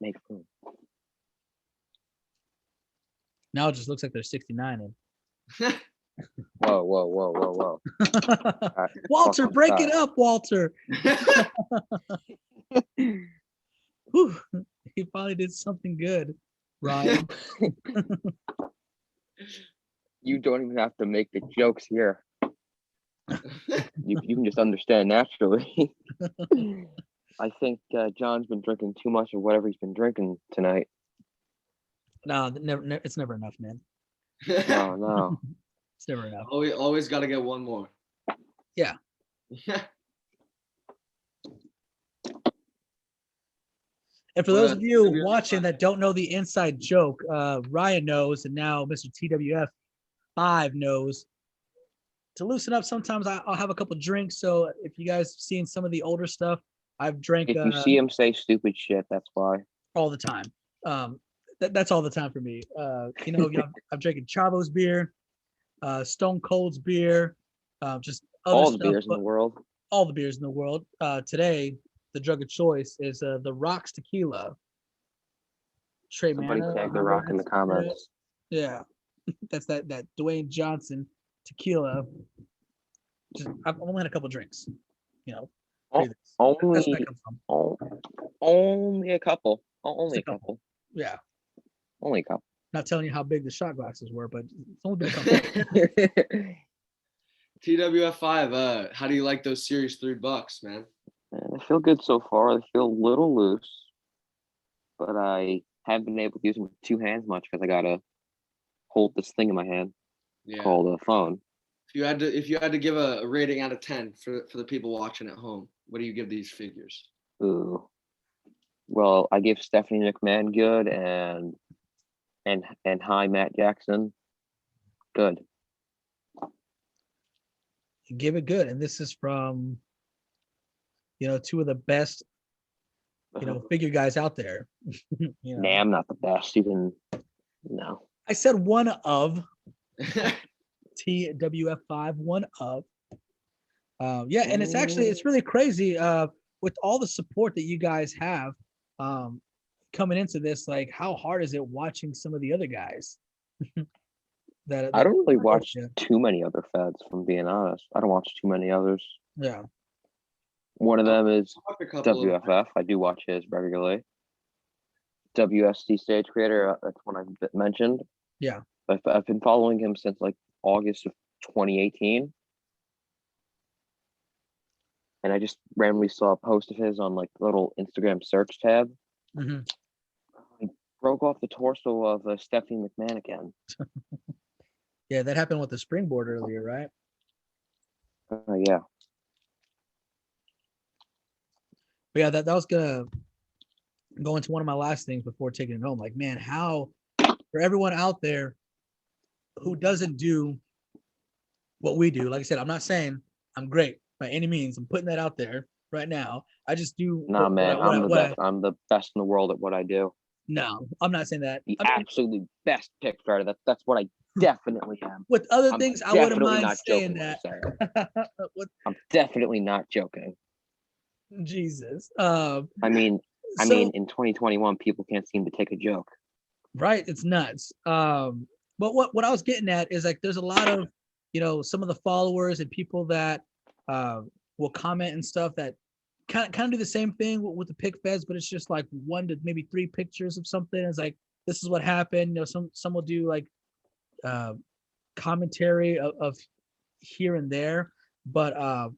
B: make room.
A: Now it just looks like there's 69 in.
B: Whoa. Right,
A: Walter, break it up, Walter. Whew, he finally did something good, Ryan.
B: You don't even have to make the jokes here. You can just understand naturally. I think John's been drinking too much of whatever he's been drinking tonight.
A: No, never, it's never enough, man.
B: No.
A: It's never enough.
C: Always got to get one more.
A: Yeah. And for those of you watching that don't know the inside joke, Ryan knows, and now Mr. TWF5 knows. To loosen up, sometimes I'll have a couple drinks. So if you guys have seen some of the older stuff, I've drank.
B: If you see him say stupid shit, that's why.
A: All the time. That's all the time for me. I'm drinking Chavo's beer, Stone Cold's beer, just other
B: all the
A: stuff,
B: beers in the world.
A: All the beers in the world. Today, the drug of choice is the Rock's tequila. Trey
B: Somebody
A: Manna,
B: tag the Rock in the comments.
A: Yeah, that's that Dwayne Johnson tequila. I've only had a couple drinks,
B: O-
A: That's where that
B: Only,
A: comes from.
B: only a couple. Only
A: Just
B: a couple.
A: Yeah.
B: Only a couple.
A: Not telling you how big the shot glasses were, but it's only been a couple.
C: TWF5, how do you like those Series 3 Bucks, man?
B: They feel good so far. They feel a little loose, but I haven't been able to use them with two hands much because I gotta hold this thing in my hand
C: Yeah.
B: called a phone.
C: If you had to give a rating out of 10 for the people watching at home, what do you give these figures?
B: Ooh. Well, I give Stephanie McMahon good and hi Matt Jackson good.
A: Give it good. And this is from, two of the best, figure guys out there.
B: Nah, I'm not the best. You can no.
A: I said one of TWF5, one of. Yeah, and it's really crazy with all the support that you guys have coming into this. Like, how hard is it watching some of the other guys?
B: I don't really watch
A: Yeah.
B: too many other feds, from being honest. I don't watch too many others.
A: Yeah.
B: One of them is
C: A couple of-
B: WFF. I do watch his regularly. WSC Stage Creator, that's one I've mentioned.
A: Yeah.
B: I've been following him since like August of 2018. And I just randomly saw a post of his on like the little Instagram search tab.
A: Mm-hmm.
B: He broke off the torso of Stephanie McMahon again.
A: Yeah, that happened with the springboard earlier, right?
B: Yeah.
A: But yeah, that was gonna go into one of my last things before taking it home. Like, man, how for everyone out there who doesn't do what we do, like I said, I'm not saying I'm great by any means. I'm putting that out there right now. I just do.
B: Nah, man, I'm the best. I'm the best in the world at what I do.
A: No, I'm not saying that.
B: The absolutely best pick writer. That's what I definitely am.
A: With other
B: I'm
A: things, I wouldn't
B: definitely
A: mind
B: not
A: saying
B: joking when I
A: that.
B: say it.
A: With
B: I'm definitely not joking.
A: Jesus.
B: I mean,
A: So
B: in 2021, people can't seem to take a joke.
A: right, it's nuts. But what I was getting at is like there's a lot of some of the followers and people that will comment and stuff that kind of do the same thing with the pick feds, but it's just like 1 to maybe 3 pictures of something. It's like this is what happened. Some will do like commentary of here and there, but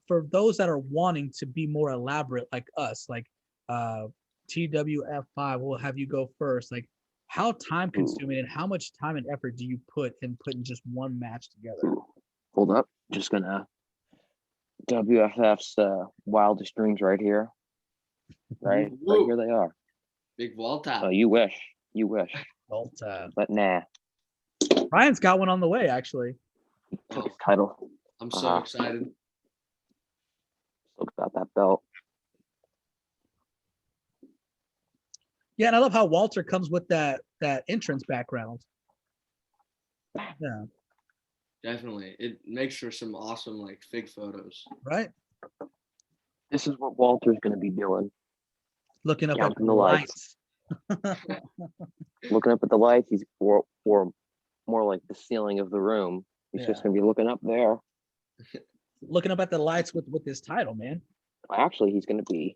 A: for those that are wanting to be more elaborate like us, like TWF5, we'll have you go first. Like, how time consuming and how much time and effort do you put in putting just one match together?
B: Ooh. Hold up, just gonna WFF's wildest dreams right here. Right here they are.
C: Big wall tap.
B: Oh, you wish. But nah.
A: Ryan's got one on the way, actually.
B: Took his title.
C: I'm so excited.
B: Still got that belt.
A: Yeah, and I love how Walter comes with that entrance background. Yeah.
C: Definitely. It makes for some awesome like fig photos.
A: Right?
B: This is what Walter's gonna be doing.
A: Looking up at
B: Counting
A: the lights.
B: Looking up at the lights, he's or more like the ceiling of the room. He's just gonna be looking up there.
A: Looking up at the lights with this title, man.
B: Actually, he's gonna be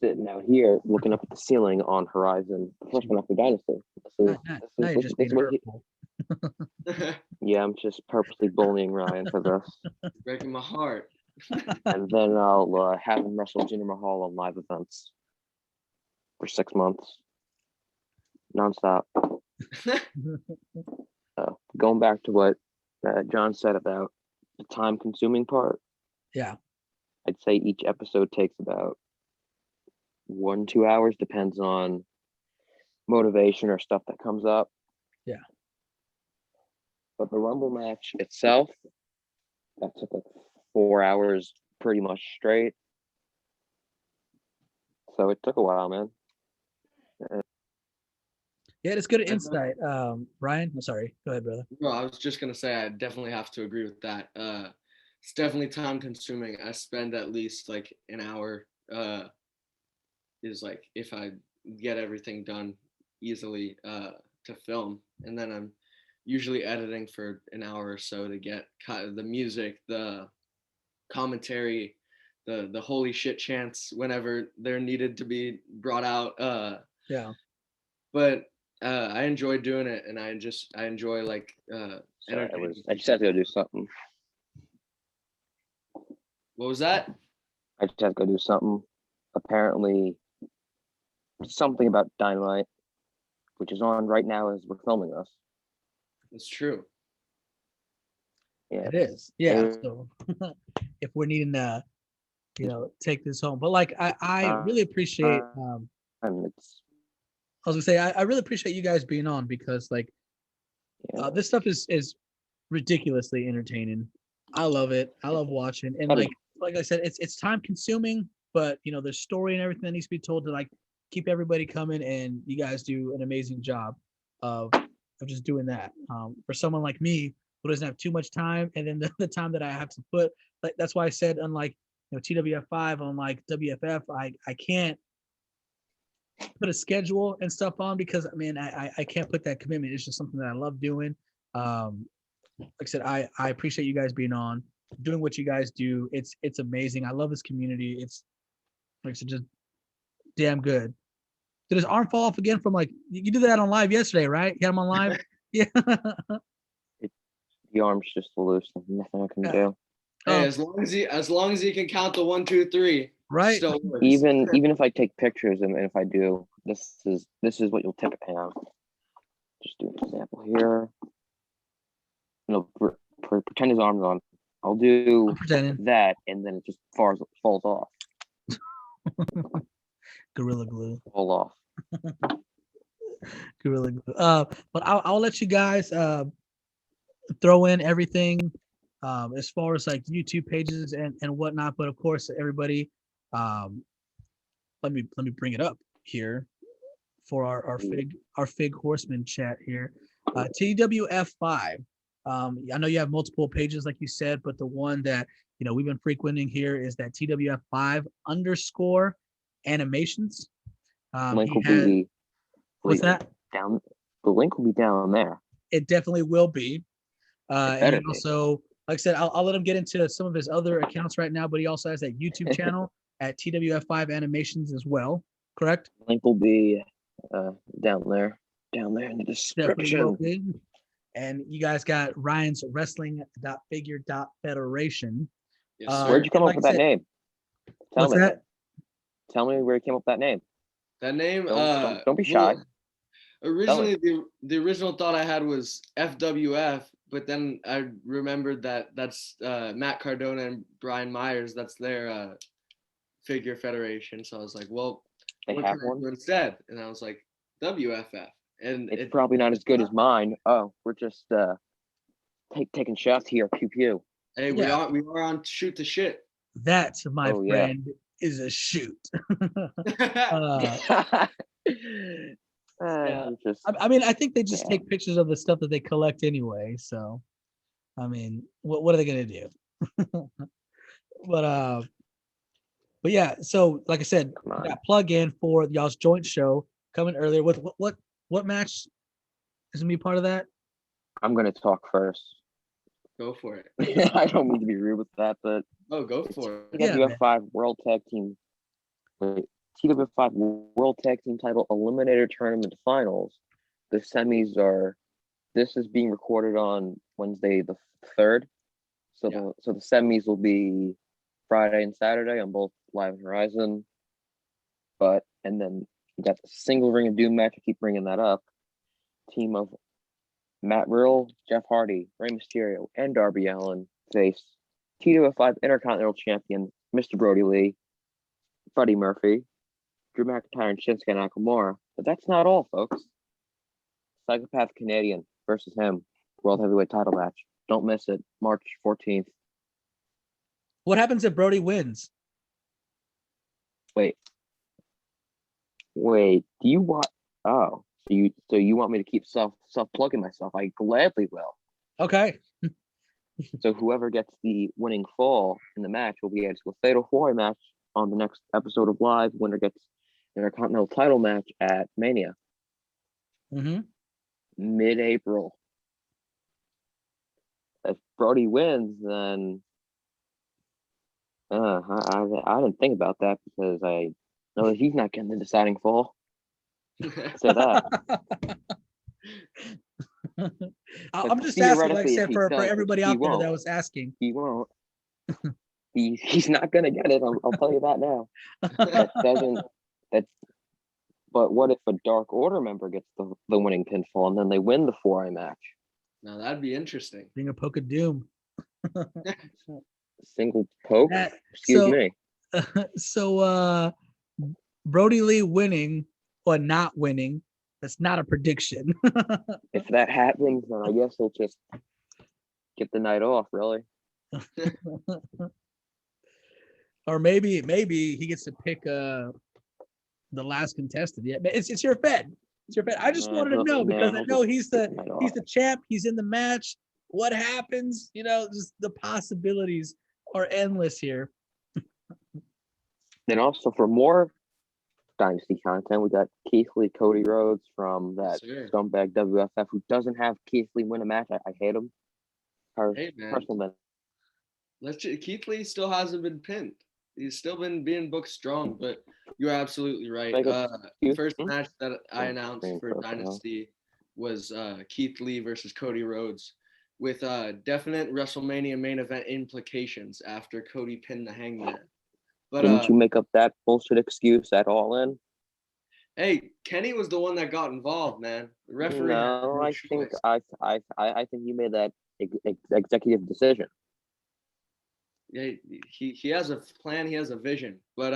B: sitting out here looking up at the ceiling on Horizon, the first one after Dynasty.
A: Now you're just being hurtful.
B: Yeah, I'm just purposely bullying Ryan for this.
C: Breaking my heart.
B: And then I'll have him wrestle Jinder Mahal on live events for 6 months, nonstop. Going back to what John said about the time-consuming part.
A: Yeah.
B: I'd say each episode takes about 1-2 hours, depends on motivation or stuff that comes up.
A: Yeah.
B: But the Rumble match itself, that took like 4 hours pretty much straight. So it took a while, man.
A: Yeah, it's good insight. Ryan, I'm sorry. Go ahead, brother.
C: No, I was just gonna say I definitely have to agree with that. It's definitely time consuming. I spend at least like an hour is like if I get everything done easily to film, and then I'm usually editing for an hour or so to get the music, the commentary, the holy shit chants whenever they're needed to be brought out.
A: Yeah.
C: But I enjoy doing it, and I enjoy like
B: Sorry,
C: entertaining
B: I just
C: people.
B: had to go do something.
C: What was that?
B: I just had to go do something. Apparently, something about Dynamite, which is on right now as we're filming this.
C: It's true.
B: Yeah,
A: It is. Yeah.
B: it-
A: So if we're needing to, take this home, but like I really appreciate.
B: and it's
A: I was gonna say I really appreciate you guys being on because like
B: yeah.
A: this stuff is ridiculously entertaining. I love it. I love watching, and
B: That is-
A: like I said, it's time consuming, but there's story and everything that needs to be told to like keep everybody coming, and you guys do an amazing job of just doing that. For someone like me who doesn't have too much time, and then the time that I have to put, like that's why I said unlike TWF5, unlike WFF, I can't put a schedule and stuff on because I can't put that commitment. It's just something that I love doing. Like I said, I appreciate you guys being on, doing what you guys do. It's amazing. I love this community. It's like I said, just damn good. Did his arm fall off again from like you did that on live yesterday, right? You had him on live? Yeah.
B: The arm's just loose. There's nothing I can
A: Yeah.
B: do.
C: Hey,
A: Oh.
C: as long as he can count the 1, 2, 3,
A: Right.
C: still works.
B: Even if I take pictures and if I do, this is what you'll typically have. Just do an example here. Pretend his arm's on. I'll do
A: I'm pretending.
B: that, and then it just falls off.
A: Gorilla glue.
B: Fall off.
A: Gorilla glue. But I'll let you guys throw in everything as far as like YouTube pages and whatnot. But of course, everybody, let me bring it up here for our Fig Horseman chat here. TWF5. I know you have multiple pages, like you said, but the one that we've been frequenting here is that TWF5 _ animations.
B: Link
A: He
B: will
A: has,
B: be
A: what's that?
B: down. The link will be down there.
A: It definitely will be. And
B: better
A: he
B: be.
A: also, like I said, I'll let him get into some of his other accounts right now, but he also has that YouTube channel at TWF5 Animations as well. Correct?
B: Link will be down there in the
A: Definitely will
B: description.
A: be. And you guys got Ryan's Wrestling.Figure.Federation.
C: Yes, sir.
B: Where'd you come
A: and
B: up
A: like
B: with
A: I
B: that
A: said-
B: name?
A: What's that?
B: Tell me where you came up with that name.
C: That name.
B: Don't be shy.
C: Well, originally, the original thought I had was FWF, but then I remembered that that's Matt Cardona and Brian Myers. That's their figure federation. So I was like, well,
B: They
C: what
B: have
C: can I
B: one.
C: do instead? And I was like, WFF. And
B: It's probably not as good as mine. Oh, we're just taking shots here. Pew pew.
C: Hey,
A: Yeah.
C: we are on shoot the shit.
A: That, my
B: Oh, yeah.
A: friend, is a shoot. Yeah.
B: Just
A: I mean, I think they just
B: Yeah.
A: take pictures of the stuff that they collect anyway. So, I mean, what are they gonna do? But yeah. So, like I said,
B: Come on.
A: we got plug in for y'all's joint show coming earlier. With what match is gonna be part of that?
B: I'm gonna talk first.
C: Go for it.
B: I don't mean to be rude with that, but
C: Oh, go for it.
A: Yeah, man.
B: TWF5 World Tag Team. TWF5 World Tag Team Title Eliminator Tournament Finals. The semis are. This is being recorded on Wednesday the 3rd. So the semis will be Friday and Saturday on both Live and Horizon. And then you got the single Ring of Doom match. I keep bringing that up. Team of Matt Riddle, Jeff Hardy, Rey Mysterio, and Darby Allin face TWF5 Intercontinental Champion Mr. Brody Lee, Buddy Murphy, Drew McIntyre, and Shinsuke Nakamura. But that's not all, folks. Psychopath Canadian versus him, World Heavyweight title match. Don't miss it. March 14th.
A: What happens if Brody wins?
B: Wait. Do you want? Oh, so you want me to keep self plugging myself? I gladly will.
A: Okay.
B: So whoever gets the winning fall in the match will be added to a fatal 4-way match on the next episode of Live. Winner gets an Intercontinental title match at Mania.
A: Mm-hmm.
B: Mid-April. If Brody wins, then I didn't think about that because I know that he's not getting the deciding fall. Say that.
A: I'm
B: But
A: just asking, like I
B: theoretically, if
A: said,
B: he
A: for
B: does, which
A: everybody
B: he
A: out there that
B: won't,
A: was asking.
B: he won't. He's not gonna get it. I'll tell you that now. That doesn't. That's. But what if a Dark Order member gets the winning pinfall and then they win the 4-eye match?
C: Now that'd be interesting.
A: Being a poke of doom.
B: Single poke.
A: That-
B: Excuse
A: so-
B: me.
A: So Brody Lee winning or not winning, that's not a prediction.
B: If that happens, then I guess he'll just get the night off. Really.
A: Or maybe he gets to pick the last contestant. Yeah, it's your Fed. It's your Fed. I just wanted to know because I know he's the champ. He's in the match. What happens? Just the possibilities are endless here.
B: Then also for more Dynasty content, we got Keith Lee, Cody Rhodes from that
C: Sure.
B: scumbag WFF who doesn't have Keith Lee win a match. I hate him.
C: Hey, man.
B: Personal
C: Keith Lee still hasn't been pinned. He's still been being booked strong, but you're absolutely right. First match that I announced for Dynasty was Keith Lee versus Cody Rhodes with definite WrestleMania main event implications after Cody pinned the Hangman. But
B: didn't you make up that bullshit excuse at All In?
C: Hey, Kenny was the one that got involved, man. The referee.
B: No, I think you made that executive decision.
C: Yeah, he has a plan. He has a vision, but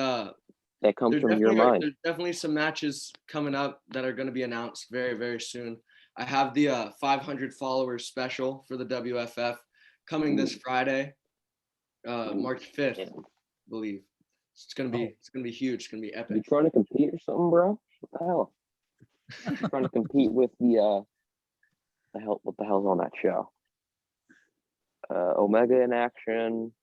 B: that comes from your mind.
C: There's definitely some matches coming up that are going to be announced very, very soon. I have the 500 followers special for the WFF coming this Friday, March 5th, I believe. It's gonna be huge. It's gonna be epic.
B: You trying to compete or something, bro? What the hell? Trying to compete with what the hell's on that show? Omega in action,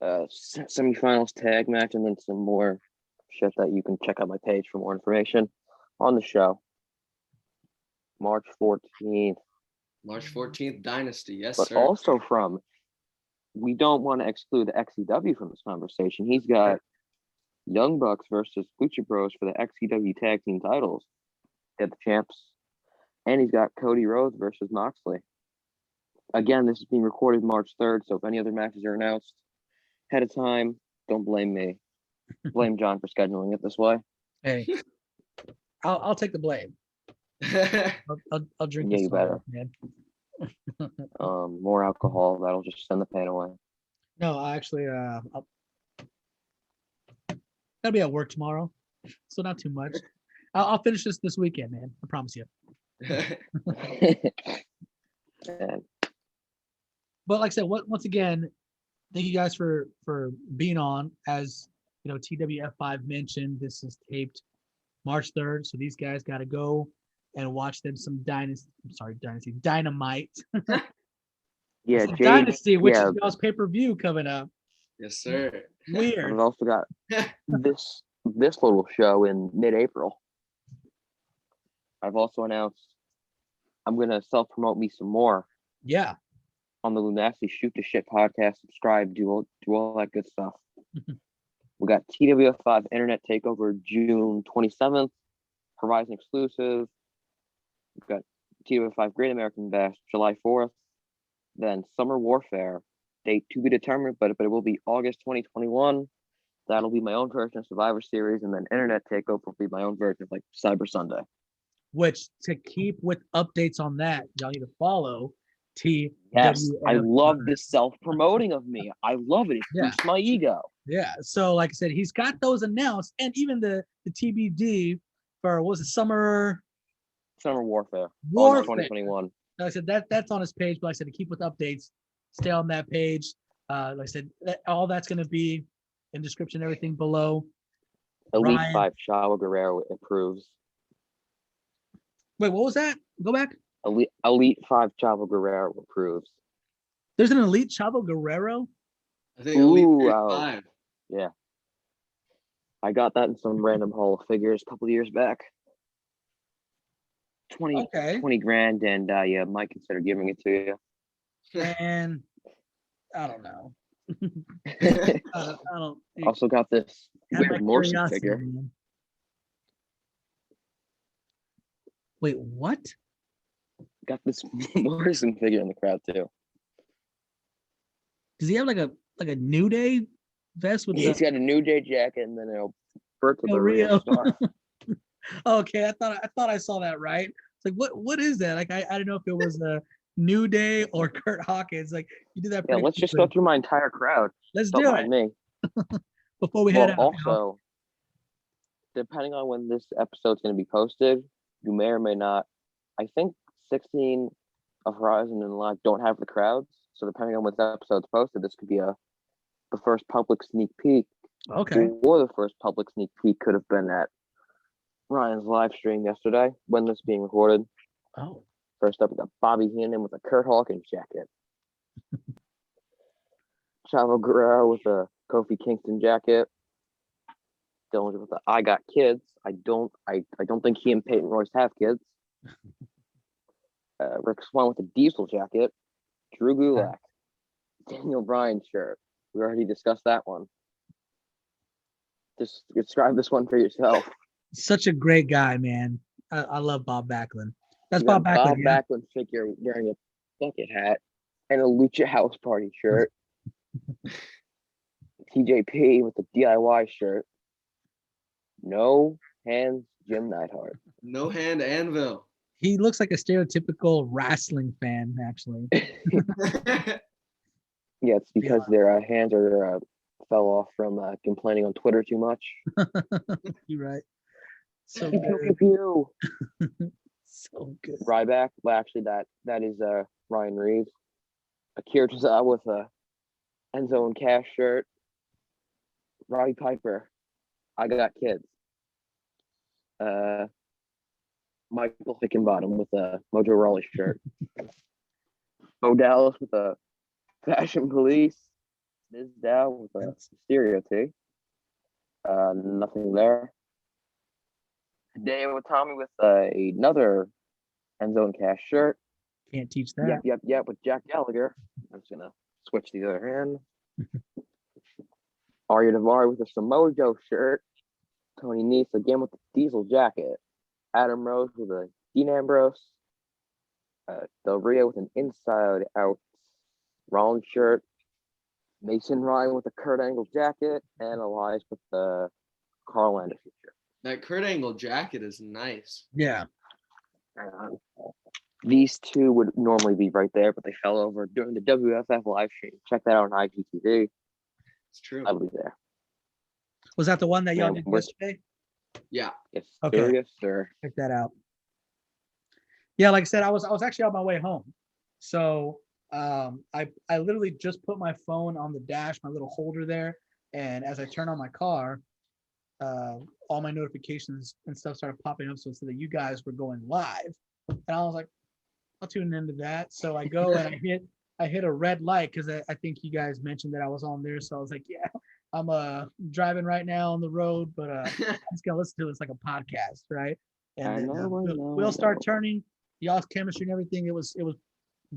B: semifinals tag match, and then some more shit that you can check out my page for more information on the show. March 14th.
C: March 14th, Dynasty. Yes,
B: but
C: sir.
B: Also we don't want to exclude the XCW from this conversation. He's got Young Bucks versus Lucha Bros for the XCW tag team titles. They're the champs. And he's got Cody Rhodes versus Moxley. Again, this is being recorded March 3rd, so if any other matches are announced ahead of time, don't blame me. Blame John for scheduling it this way.
A: Hey, I'll take the blame. I'll drink.
B: Yeah, you better.
A: Man.
B: More alcohol, that'll just send the pain away.
A: No, actually, I'll gotta be at work tomorrow, so not too much. I'll finish this weekend, man. I promise you. But like I said, once again, thank you guys for being on. As you know, TWF5 mentioned, this is taped March 3rd, so these guys got to go and watch them some Dynamite.
B: Yeah,
A: Dynasty, which is y'all's pay-per-view coming up.
C: Yes, sir.
A: Weird.
B: I've also got this little show in mid-April. I've also announced I'm gonna self-promote me some more.
A: Yeah.
B: On the Lunasty Shoot the Shit podcast, subscribe, do all that good stuff. We got TWF5 Internet Takeover June 27th, Horizon exclusive. We've got TWF5 Great American Bash July 4th. Then Summer Warfare, date to be determined, but it will be August 2021. That'll be my own version of Survivor Series, and then Internet Takeover will be my own version of like Cyber Sunday.
A: Which, to keep with updates on that, y'all need to follow TWF5.
B: Yes, I love this self-promoting of me. I love it. It boosts my ego.
A: Yeah. So, like I said, he's got those announced, and even the TBD for what was it, Summer
B: Warfare. 2021.
A: Like I said, that's on his page. But like I said, to keep with updates, stay on that page. Like I said, all that's going to be in description, everything below.
B: Elite 5 Chavo Guerrero approves.
A: Wait, what was that? Go back.
B: Elite 5 Chavo Guerrero approves.
A: There's an Elite Chavo Guerrero?
C: I think Elite 5.
B: Yeah. I got that in some random Hall of Figures a couple of years back. 20 grand, and I might consider giving it to you.
A: And I don't know. I don't think.
B: Also got this
A: Had my
B: weird Morrison
A: curiosity,
B: figure.
A: man. Wait, what?
B: Got this Morrison figure in the crowd too.
A: Does he have like a New Day vest with
B: He's
A: the
B: got a New Day jacket and then a Berto
A: El
B: the Rio
A: Rio?
B: star.
A: Okay, I thought I saw that right. It's like what is that? Like I didn't know if it was a New Day or Kurt Hawkins. Like you did that
B: Yeah,
A: pretty
B: let's just go
A: quickly.
B: through my entire crowd.
A: Let's
B: Don't
A: do
B: mind
A: it
B: me.
A: before we head
B: Well,
A: out. y'all.
B: also, depending on when this episode's going to be posted, you may or may not. I think 16 of Horizon and Live don't have the crowds, so depending on when this episode's posted, this could be the first public sneak peek,
A: Okay.
B: or the first public sneak peek could have been at Ryan's live stream yesterday when this being recorded.
A: Oh,
B: First up, we got Bobby Heenan with a Kurt Hawkins jacket. Chavo Guerrero with a Kofi Kingston jacket. Dylan with the I Got Kids. I don't think he and Peyton Royce have kids. Rick Swan with a Diesel jacket. Drew Gulak. Daniel Bryan shirt. We already discussed that one. Just describe this one for yourself.
A: such a great guy, man. I love Bob Backlund. That's
B: You got
A: Bob Backlund.
B: Bob
A: Yeah?
B: Backlund figure wearing a bucket hat and a Lucha House Party shirt. TJP with the DIY shirt. No hands, Jim Neidhart.
C: No hand anvil.
A: He looks like a stereotypical wrestling fan, actually.
B: Yeah, it's because their hands are fell off from complaining on Twitter too much.
A: You're right. So
B: Pew,
A: good.
B: pew, pew, pew.
A: So good.
B: Ryback. Well, actually, that is Ryan Reeves. Akira Tozawa with a Enzo and Cash shirt. Roddy Piper. I Got Kids. Michael Hickenbottom with a Mojo Rawley shirt. Bo Dallas with a Fashion Police. Miz Dow with a Stereo tee. Nothing there. Hideo Itami with another Enzo and Cash shirt.
A: Can't teach that.
B: Yep, with Jack Gallagher. I'm just gonna switch the other hand. Arya Davari with a Samoa Joe shirt. Tony Nese again with the Diesel jacket. Adam Rose with a Dean Ambrose. Del Rio with an Inside Out Rollins shirt. Mason Ryan with a Kurt Angle jacket. And Elias with the Carl Anderson shirt.
C: That Kurt Angle jacket is nice.
A: Yeah.
B: These two would normally be right there, but they fell over during the WFF live stream. Check that out on IGTV.
C: It's true.
B: I'll be there.
A: Was that the one that y'all
B: Man,
A: did
B: we're-
A: yesterday?
C: Yeah.
B: Yes,
A: Okay.
B: serious, sir.
A: Check that out. Yeah, like I said, I was actually on my way home. So I literally just put my phone on the dash, my little holder there, and as I turn on my car, all my notifications and stuff started popping up. So it said that you guys were going live, and I was like, I'll tune into that. So I go and I hit a red light because I think you guys mentioned that I was on there. So I was like, yeah, I'm driving right now on the road, but I'm just gonna listen to this like a podcast, right? And
B: I
A: then
B: know,
A: we'll
B: I
A: start
B: know.
A: turning y'all's chemistry and everything. It was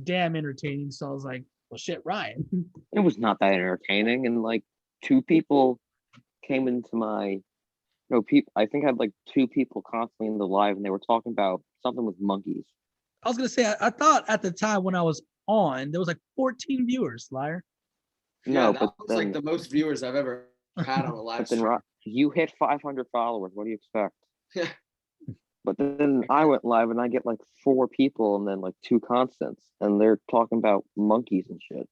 A: damn entertaining. So I was like, well, shit, Ryan.
B: It was not that entertaining, and like two people came into my people. I think I had like two people constantly in the live, and they were talking about something with monkeys.
A: I was gonna say I thought at the time when I was on there was like 14 viewers, liar.
C: Yeah,
B: No,
C: that
B: but
C: was
B: then,
C: like the most viewers I've ever had on a live
B: but then
C: stream.
B: you hit 500 followers. What do you expect?
C: Yeah.
B: But then I went live and I get like 4 people and then like 2 constants, and they're talking about monkeys and shit.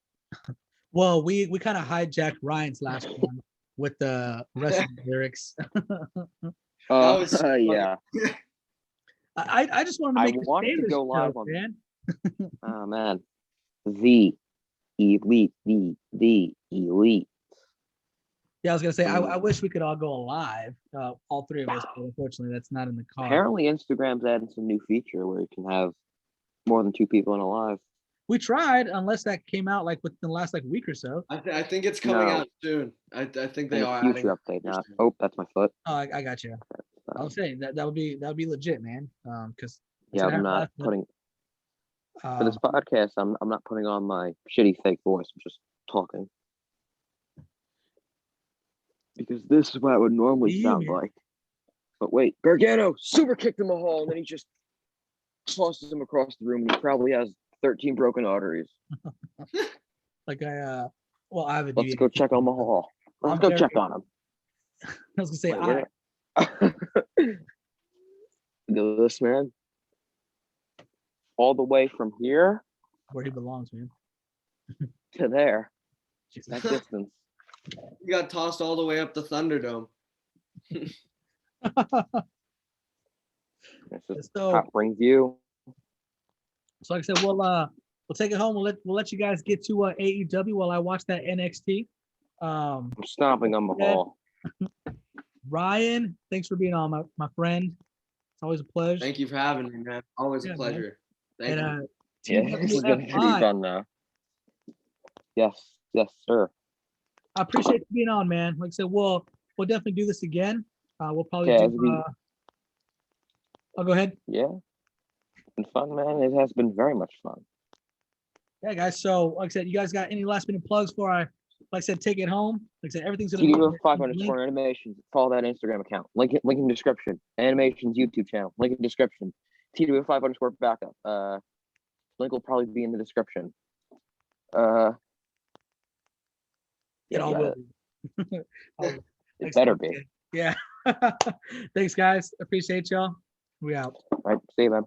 A: Well, we kind of hijacked Ryan's last one with the wrestling lyrics.
C: was funny.
B: Yeah.
A: I just wanted to
B: I
A: make this
B: wanted to
A: famous
B: go live
A: joke,
B: on-
A: man.
B: Oh man, the elite, the elite.
A: Yeah, I was gonna say I wish we could all go live, all three of us, but unfortunately that's not in the car.
B: Apparently, Instagram's adding some new feature where you can have more than 2 people in a live.
A: We tried, unless that came out like within the last like week or so.
C: I think it's coming
B: No.
C: out soon. I think they
B: In
C: are
B: a future
C: adding
B: update. Not. Oh, that's my foot.
A: Oh, I got you. I was saying that would be legit, man. Because
B: Yeah, I'm not putting for
A: um,
B: this podcast. I'm not putting on my shitty fake voice. I'm just talking. because this is what it would normally
A: You
B: sound
A: here.
B: like. But wait, Gargano super kicked him a hole, and then he just tosses him across the room, and he probably has 13 broken arteries.
A: Like I have a
B: Let's
A: DVD.
B: go check on Mahal. Let's
A: I'm
B: go
A: very-
B: check on him.
A: I was gonna say
B: Wait,
A: I
B: Look at this, man. All the way from here
A: where he belongs, man.
B: to there.
A: Jesus.
B: That distance.
C: You got tossed all the way up the Thunderdome.
B: This is
A: So,
B: top ring view.
A: so like I said, we'll take it home. We'll let you guys get to AEW while I watch that NXT.
B: I'm stomping on Mahal.
A: Ryan, thanks for being on, my friend. It's always a pleasure.
C: Thank you for having me, man. Always
A: Yeah,
C: a
A: man.
C: pleasure. Thank
A: And
C: you.
B: Yeah, this is gonna be
A: TWF5,
B: fun now. Yes, sir.
A: I appreciate you being on, man. Like I said, we'll definitely do this again. We'll probably
B: Yeah,
A: do. I'll go ahead.
B: Yeah. It's been fun, man. It has been very much fun.
A: Yeah, guys. So, like I said, you guys got any last minute plugs before like I said, take it home? Like I said, everything's gonna be in the
B: TWF5
A: link.
B: underscore animations. Follow that Instagram account. Link in description. Animations YouTube channel. Link in description. TWF5 underscore backup. Link will probably be in the description.
A: It all will.
B: It better be.
A: Yeah. Thanks, guys. Appreciate y'all. We out.
B: All right, see you, man.